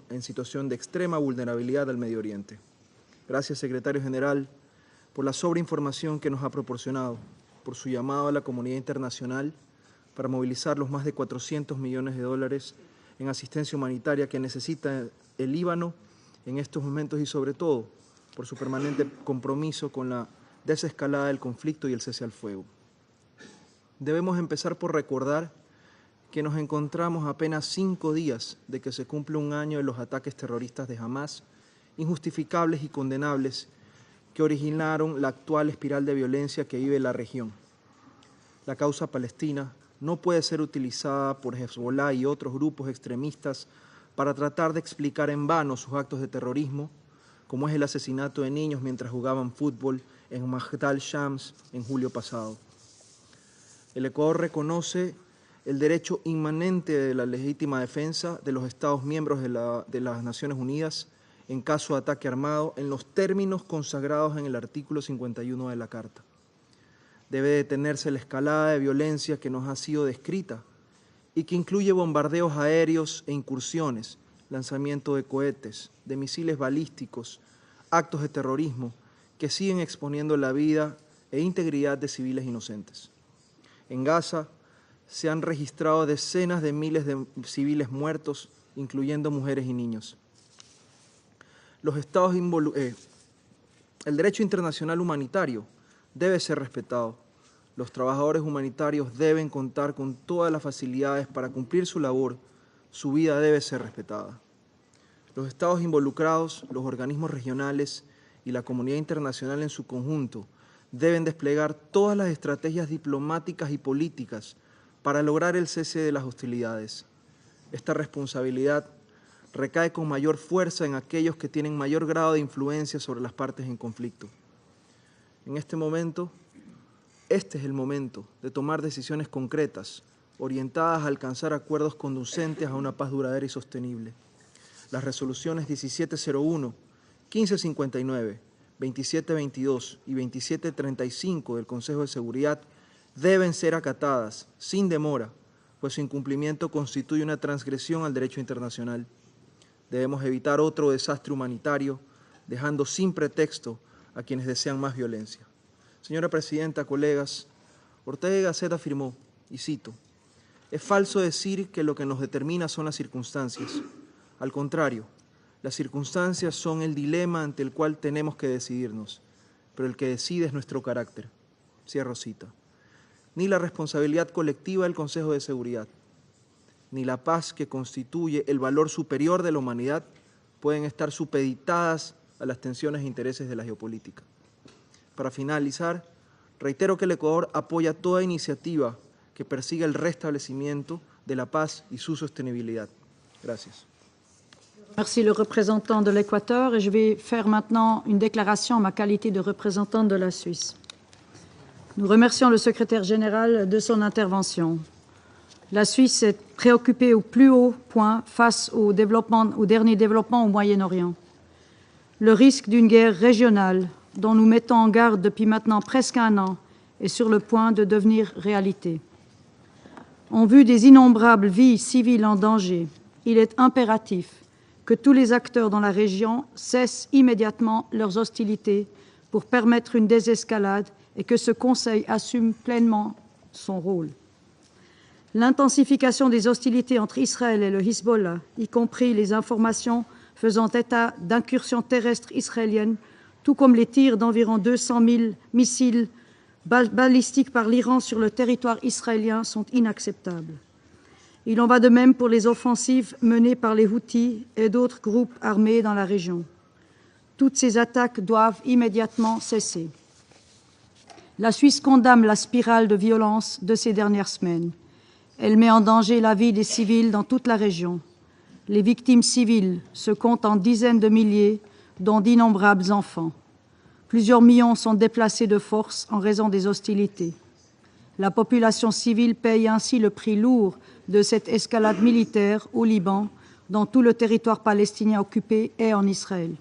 en situación de extrema vulnerabilidad al Medio Oriente. Gracias, Secretario General, por la sobreinformación que nos ha proporcionado, por su llamado a la comunidad internacional para movilizar los más de 400 millones de dólares en asistencia humanitaria que necesita el Líbano en estos momentos y sobre todo por su permanente compromiso con la desescalada del conflicto y el cese al fuego. Debemos empezar por recordar que nos encontramos a apenas 5 días de que se cumple un año de los ataques terroristas de Hamás, injustificables y condenables, que originaron la actual espiral de violencia que vive la región. La causa palestina no puede ser utilizada por Hezbollah y otros grupos extremistas para tratar de explicar en vano sus actos de terrorismo, como es el asesinato de niños mientras jugaban fútbol en Majdal Shams en julio pasado. El Ecuador reconoce el derecho inmanente de la legítima defensa de los Estados miembros de las Naciones Unidas en caso de ataque armado en los términos consagrados en el artículo 51 de la Carta. Debe detenerse la escalada de violencia que nos ha sido descrita y que incluye bombardeos aéreos e incursiones, lanzamiento de cohetes, de misiles balísticos, actos de terrorismo que siguen exponiendo la vida e integridad de civiles inocentes. En Gaza se han registrado decenas de miles de civiles muertos, incluyendo mujeres y niños. El derecho internacional humanitario debe ser respetado. Los trabajadores humanitarios deben contar con todas las facilidades para cumplir su labor. Su vida debe ser respetada. Los estados involucrados, los organismos regionales y la comunidad internacional en su conjunto deben desplegar todas las estrategias diplomáticas y políticas para lograr el cese de las hostilidades. Esta responsabilidad recae con mayor fuerza en aquellos que tienen mayor grado de influencia sobre las partes en conflicto. Este es el momento de tomar decisiones concretas, orientadas a alcanzar acuerdos conducentes a una paz duradera y sostenible. Las resoluciones 1701, 1559, 2722 y 2735 del Consejo de Seguridad deben ser acatadas sin demora, pues su incumplimiento constituye una transgresión al derecho internacional. Debemos evitar otro desastre humanitario, dejando sin pretexto a quienes desean más violencia. Señora Presidenta, colegas, Ortega y Gasset afirmó, y cito, «Es falso decir que lo que nos determina son las circunstancias. Al contrario, las circunstancias son el dilema ante el cual tenemos que decidirnos, pero el que decide es nuestro carácter». Cierro cita. Ni la responsabilidad colectiva del Consejo de Seguridad, ni la paz que constituye el valor superior de la humanidad pueden estar supeditadas a las tensiones e intereses de la geopolítica. Para finalizar, reitero que el Ecuador apoya toda iniciativa que persiga el restablecimiento de la paz y su sostenibilidad. Gracias. Merci le représentant de l'Équateur et je vais faire maintenant une déclaration en ma qualité de représentante de la Suisse. Nous remercions le secrétaire général de son intervention. La Suisse est préoccupée au plus haut point face au dernier développement au Moyen-Orient. Le risque d'une guerre régionale dont nous mettons en garde depuis maintenant presque un an est sur le point de devenir réalité. En vue des innombrables vies civiles en danger, il est impératif que tous les acteurs dans la région cessent immédiatement leurs hostilités pour permettre une désescalade et que ce Conseil assume pleinement son rôle. L'intensification des hostilités entre Israël et le Hezbollah, y compris les informations faisant état d'incursions terrestres israéliennes, tout comme les tirs d'environ 200 000 missiles balistiques par l'Iran sur le territoire israélien, sont inacceptables. Il en va de même pour les offensives menées par les Houthis et d'autres groupes armés dans la région. Toutes ces attaques doivent immédiatement cesser. La Suisse condamne la spirale de violence de ces dernières semaines. Elle met en danger la vie des civils dans toute la région. Les victimes civiles se comptent en dizaines de milliers, dont d'innombrables enfants. Plusieurs millions sont déplacés de force en raison des hostilités. La population civile paye ainsi le prix lourd de cette escalade militaire au Liban, dans tout le territoire palestinien occupé et en Israël.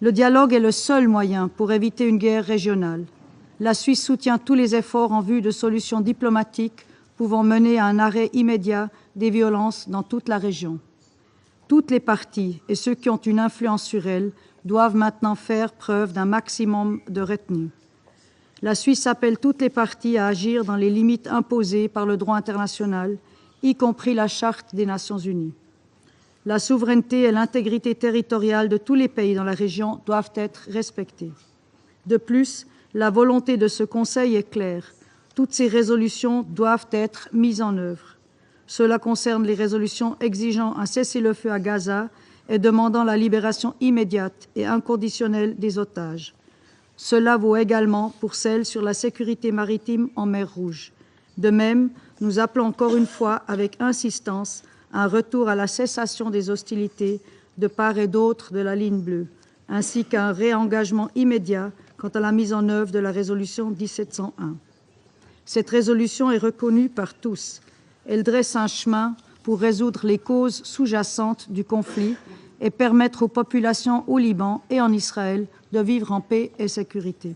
Le dialogue est le seul moyen pour éviter une guerre régionale. La Suisse soutient tous les efforts en vue de solutions diplomatiques pouvant mener à un arrêt immédiat des violences dans toute la région. Toutes les parties et ceux qui ont une influence sur elles doivent maintenant faire preuve d'un maximum de retenue. La Suisse appelle toutes les parties à agir dans les limites imposées par le droit international, y compris la Charte des Nations unies. La souveraineté et l'intégrité territoriale de tous les pays dans la région doivent être respectées. De plus, la volonté de ce Conseil est claire. Toutes ces résolutions doivent être mises en œuvre. Cela concerne les résolutions exigeant un cessez-le-feu à Gaza et demandant la libération immédiate et inconditionnelle des otages. Cela vaut également pour celles sur la sécurité maritime en mer Rouge. De même, nous appelons encore une fois avec insistance à un retour à la cessation des hostilités de part et d'autre de la ligne bleue, ainsi qu'à un réengagement immédiat quant à la mise en œuvre de la résolution 1701. Cette résolution est reconnue par tous. Elle dresse un chemin pour résoudre les causes sous-jacentes du conflit et permettre aux populations au Liban et en Israël de vivre en paix et sécurité.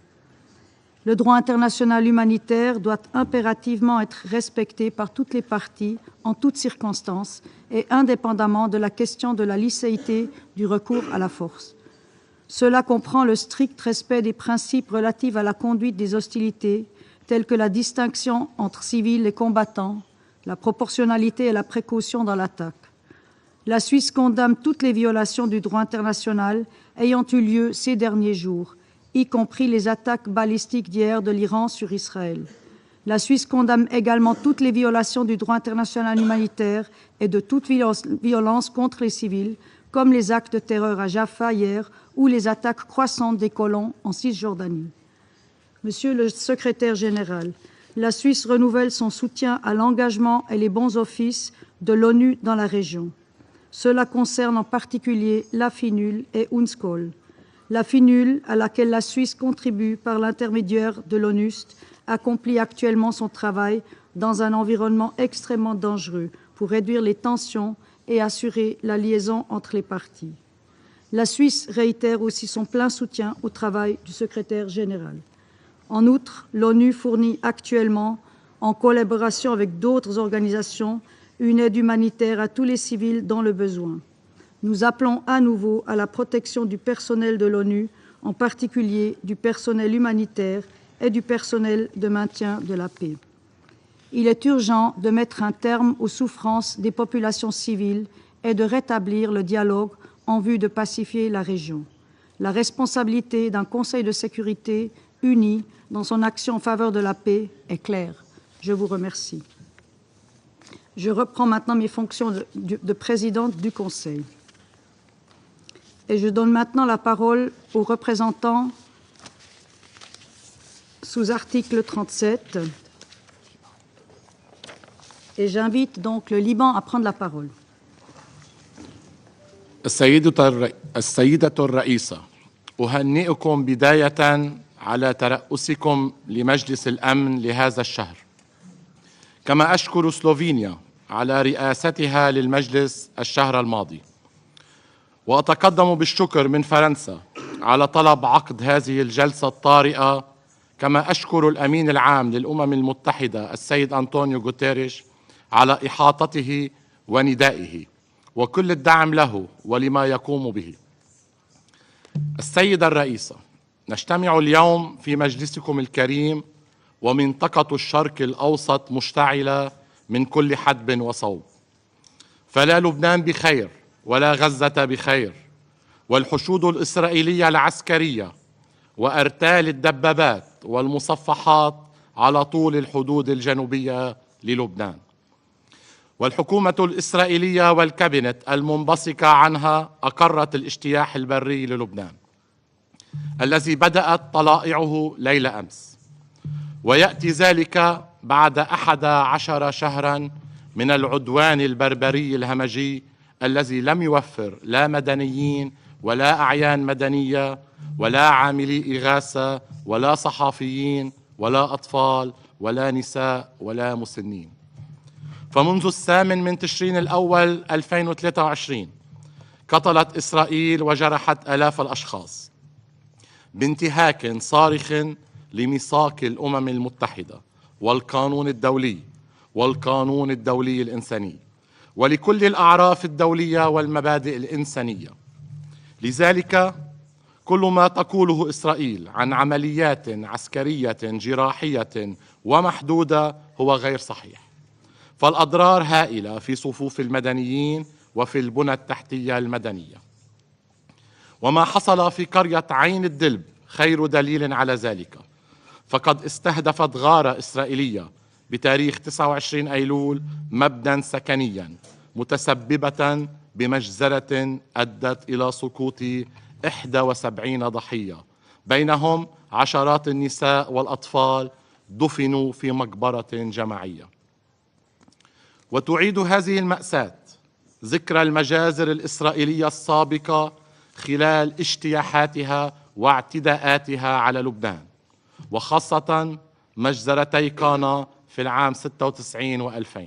Le droit international humanitaire doit impérativement être respecté par toutes les parties, en toutes circonstances, et indépendamment de la question de la licéité du recours à la force. Cela comprend le strict respect des principes relatifs à la conduite des hostilités, tels que la distinction entre civils et combattants, la proportionnalité et la précaution dans l'attaque. La Suisse condamne toutes les violations du droit international ayant eu lieu ces derniers jours, y compris les attaques balistiques d'hier de l'Iran sur Israël. La Suisse condamne également toutes les violations du droit international humanitaire et de toute violence contre les civils, comme les actes de terreur à Jaffa hier ou les attaques croissantes des colons en Cisjordanie. Monsieur le secrétaire général, la Suisse renouvelle son soutien à l'engagement et les bons offices de l'ONU dans la région. Cela concerne en particulier la FINUL et UNSCOL. La FINUL, à laquelle la Suisse contribue par l'intermédiaire de l'ONUST, accomplit actuellement son travail dans un environnement extrêmement dangereux pour réduire les tensions et assurer la liaison entre les parties. La Suisse réitère aussi son plein soutien au travail du secrétaire général. En outre, l'ONU fournit actuellement, en collaboration avec d'autres organisations, une aide humanitaire à tous les civils dans le besoin. Nous appelons à nouveau à la protection du personnel de l'ONU, en particulier du personnel humanitaire et du personnel de maintien de la paix. Il est urgent de mettre un terme aux souffrances des populations civiles et de rétablir le dialogue en vue de pacifier la région. La responsabilité d'un Conseil de sécurité uni dans son action en faveur de la paix est claire. Je vous remercie. Je reprends maintenant mes fonctions de présidente du Conseil. Et je donne maintenant la parole aux représentants sous article 37. Et j'invite donc le Liban à prendre la parole. السيدة الرئيسة، أهنئكم بداية على ترأسكم لمجلس الأمن لهذا الشهر، كما أشكر سلوفينيا على رئاستها للمجلس الشهر الماضي، وأتقدم بالشكر من فرنسا على طلب عقد هذه الجلسة الطارئة، كما أشكر الأمين العام للأمم المتحدة السيد أنطونيو غوتيريش على إحاطته وندائه وكل الدعم له ولما يقوم به. السيدة الرئيسة، نجتمع اليوم في مجلسكم الكريم ومنطقة الشرق الأوسط مشتعلة من كل حدب وصوب، فلا لبنان بخير ولا غزة بخير، والحشود الإسرائيلية العسكرية وأرتال الدبابات والمصفحات على طول الحدود الجنوبية للبنان، والحكومة الإسرائيلية والكابينت المنبثقة عنها أقرت الاجتياح البري للبنان الذي بدأت طلائعه ليل أمس، ويأتي ذلك بعد 11 شهرا من العدوان البربري الهمجي الذي لم يوفر لا مدنيين ولا أعيان مدنية ولا عاملي إغاثة ولا صحفيين ولا أطفال ولا نساء ولا مسنين. فمنذ 8 تشرين الأول 2023 قتلت إسرائيل وجرحت آلاف الأشخاص بانتهاك صارخ لميثاق الأمم المتحدة والقانون الدولي الإنساني ولكل الأعراف الدولية والمبادئ الإنسانية. لذلك كل ما تقوله إسرائيل عن عمليات عسكرية جراحية ومحدودة هو غير صحيح، فالأضرار هائلة في صفوف المدنيين وفي البنى التحتية المدنية. وما حصل في قرية عين الدلب خير دليل على ذلك، فقد استهدفت غارة إسرائيلية بتاريخ 29 أيلول مبنى سكنيا متسببة بمجزرة أدت إلى سقوط 71 ضحية، بينهم عشرات النساء والأطفال دفنوا في مقبرة جماعية. وتعيد هذه المأساة ذكرى المجازر الإسرائيلية السابقة خلال اجتياحاتها واعتداءاتها على لبنان، وخاصة مجزرتي قانا في العام 96 و2000،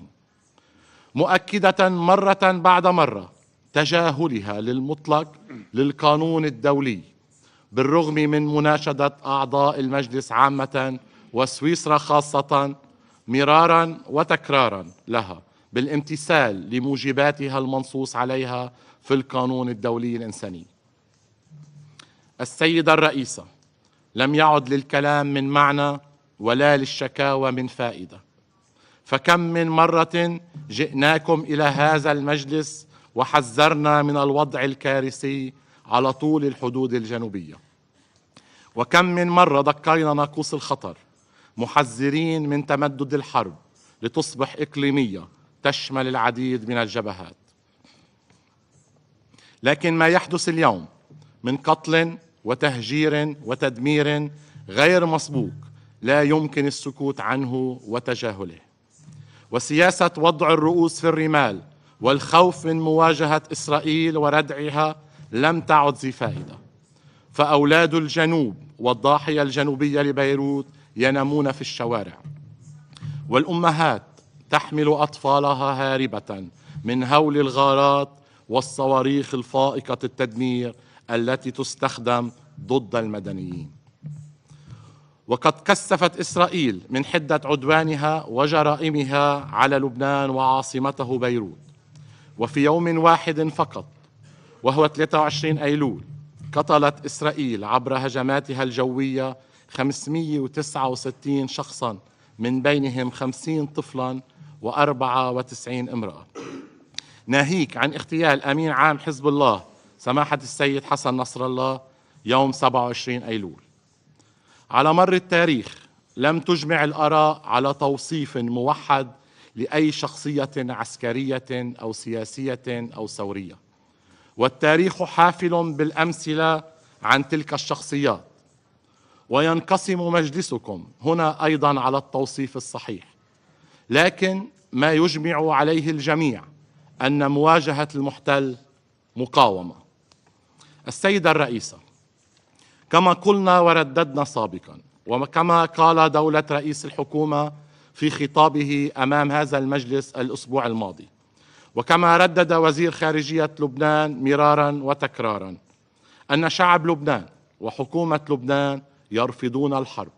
مؤكدة مرة بعد مرة تجاهلها للمطلق للقانون الدولي، بالرغم من مناشدة أعضاء المجلس عامة وسويسرا خاصة مرارا وتكرارا لها بالامتثال لموجباتها المنصوص عليها في القانون الدولي الإنساني. السيدة الرئيسة، لم يعد للكلام من معنى ولا للشكاوى من فائدة، فكم من مرة جئناكم إلى هذا المجلس وحذرنا من الوضع الكارثي على طول الحدود الجنوبية، وكم من مرة دقينا ناقوس الخطر محذرين من تمدد الحرب لتصبح إقليمية تشمل العديد من الجبهات. لكن ما يحدث اليوم من قتل وتهجير وتدمير غير مسبوق لا يمكن السكوت عنه وتجاهله، وسياسة وضع الرؤوس في الرمال والخوف من مواجهة إسرائيل وردعها لم تعد ذي فائدة، فأولاد الجنوب والضاحية الجنوبية لبيروت ينامون في الشوارع، والأمهات تحمل أطفالها هاربة من هول الغارات والصواريخ الفائقة التدمير التي تستخدم ضد المدنيين. وقد كثفت إسرائيل من حدة عدوانها وجرائمها على لبنان وعاصمته بيروت، وفي يوم واحد فقط وهو 23 أيلول قتلت إسرائيل عبر هجماتها الجوية 569 شخصا، من بينهم 50 طفلا و94 امرأة، ناهيك عن اغتيال أمين عام حزب الله سماحة السيد حسن نصر الله يوم 27 أيلول. على مر التاريخ لم تجمع الآراء على توصيف موحد لأي شخصية عسكرية أو سياسية أو ثورية، والتاريخ حافل بالأمثلة عن تلك الشخصيات، وينقسم مجلسكم هنا أيضا على التوصيف الصحيح. لكن ما يجمع عليه الجميع أن مواجهة المحتل مقاومة. السيدة الرئيسة، كما قلنا ورددنا سابقا، وكما قال دولة رئيس الحكومة في خطابه أمام هذا المجلس الأسبوع الماضي، وكما ردد وزير خارجية لبنان مرارا وتكرارا، أن شعب لبنان وحكومة لبنان يرفضون الحرب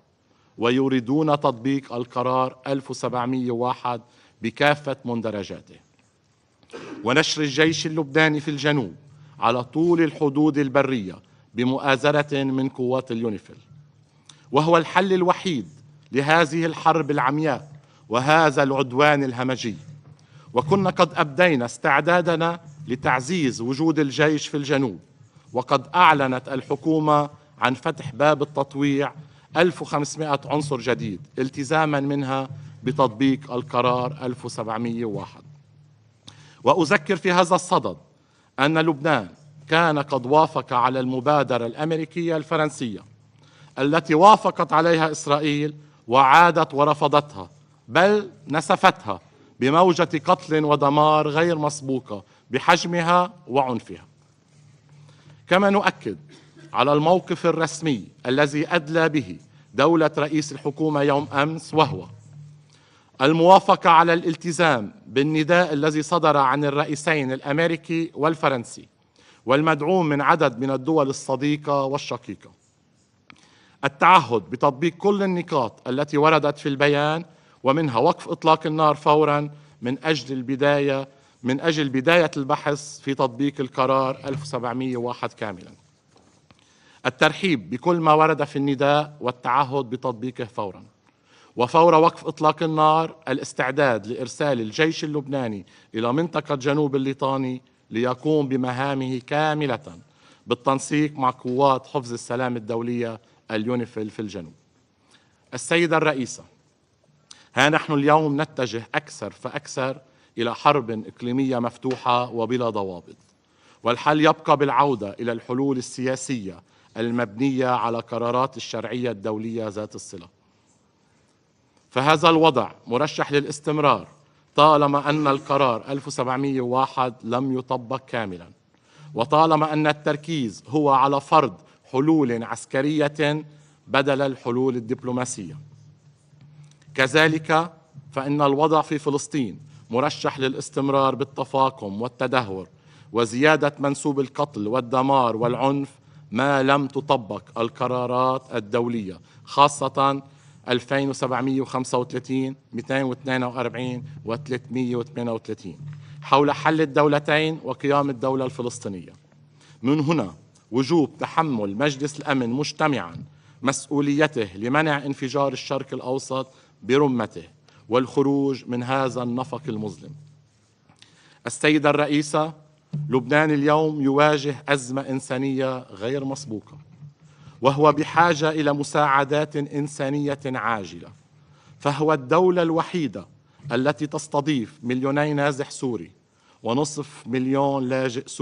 ويريدون تطبيق القرار 1701 بكافة مندرجاته، ونشر الجيش اللبناني في الجنوب على طول الحدود البرية بمؤازرة من قوات اليونيفيل، وهو الحل الوحيد لهذه الحرب العمياء وهذا العدوان الهمجي. وكنا قد أبدينا استعدادنا لتعزيز وجود الجيش في الجنوب، وقد أعلنت الحكومة عن فتح باب التطويع 1500 عنصر جديد التزاما منها بتطبيق القرار 1701. وأذكر في هذا الصدد أن لبنان كان قد وافق على المبادرة الأمريكية الفرنسية التي وافقت عليها إسرائيل وعادت ورفضتها، بل نسفتها بموجة قتل ودمار غير مسبوقة بحجمها وعنفها. كما نؤكد على الموقف الرسمي الذي أدلى به دولة رئيس الحكومة يوم أمس، وهو الموافقة على الالتزام بالنداء الذي صدر عن الرئيسين الأمريكي والفرنسي والمدعوم من عدد من الدول الصديقة والشقيقة، التعهد بتطبيق كل النقاط التي وردت في البيان، ومنها وقف إطلاق النار فورا من أجل بداية البحث في تطبيق القرار 1701 كاملا، الترحيب بكل ما ورد في النداء والتعهد بتطبيقه فورا، وفور وقف إطلاق النار الاستعداد لإرسال الجيش اللبناني إلى منطقة جنوب الليطاني ليقوم بمهامه كاملة بالتنسيق مع قوات حفظ السلام الدولية اليونيفيل في الجنوب. السيدة الرئيسة، ها نحن اليوم نتجه أكثر فأكثر إلى حرب إقليمية مفتوحة وبلا ضوابط، والحل يبقى بالعودة إلى الحلول السياسية المبنية على قرارات الشرعية الدولية ذات الصلة. فهذا الوضع مرشح للاستمرار طالما أن القرار 1701 لم يطبق كاملا، وطالما أن التركيز هو على فرض حلول عسكرية بدل الحلول الدبلوماسية. كذلك فإن الوضع في فلسطين مرشح للاستمرار بالتفاقم والتدهور وزيادة منسوب القتل والدمار والعنف ما لم تطبق القرارات الدولية، خاصة 2735 242 و 338 حول حل الدولتين وقيام الدولة الفلسطينية. من هنا وجوب تحمل مجلس الأمن مجتمعا مسؤوليته لمنع انفجار الشرق الأوسط برمته والخروج من هذا النفق المظلم. السيدة الرئيسة، لبنان اليوم يواجه أزمة إنسانية غير مسبوقة، وهو بحاجة إلى مساعدات إنسانية عاجلة، فهو الدولة الوحيدة التي تستضيف 2 مليون نازح سوري ونصف مليون لاجئ سوري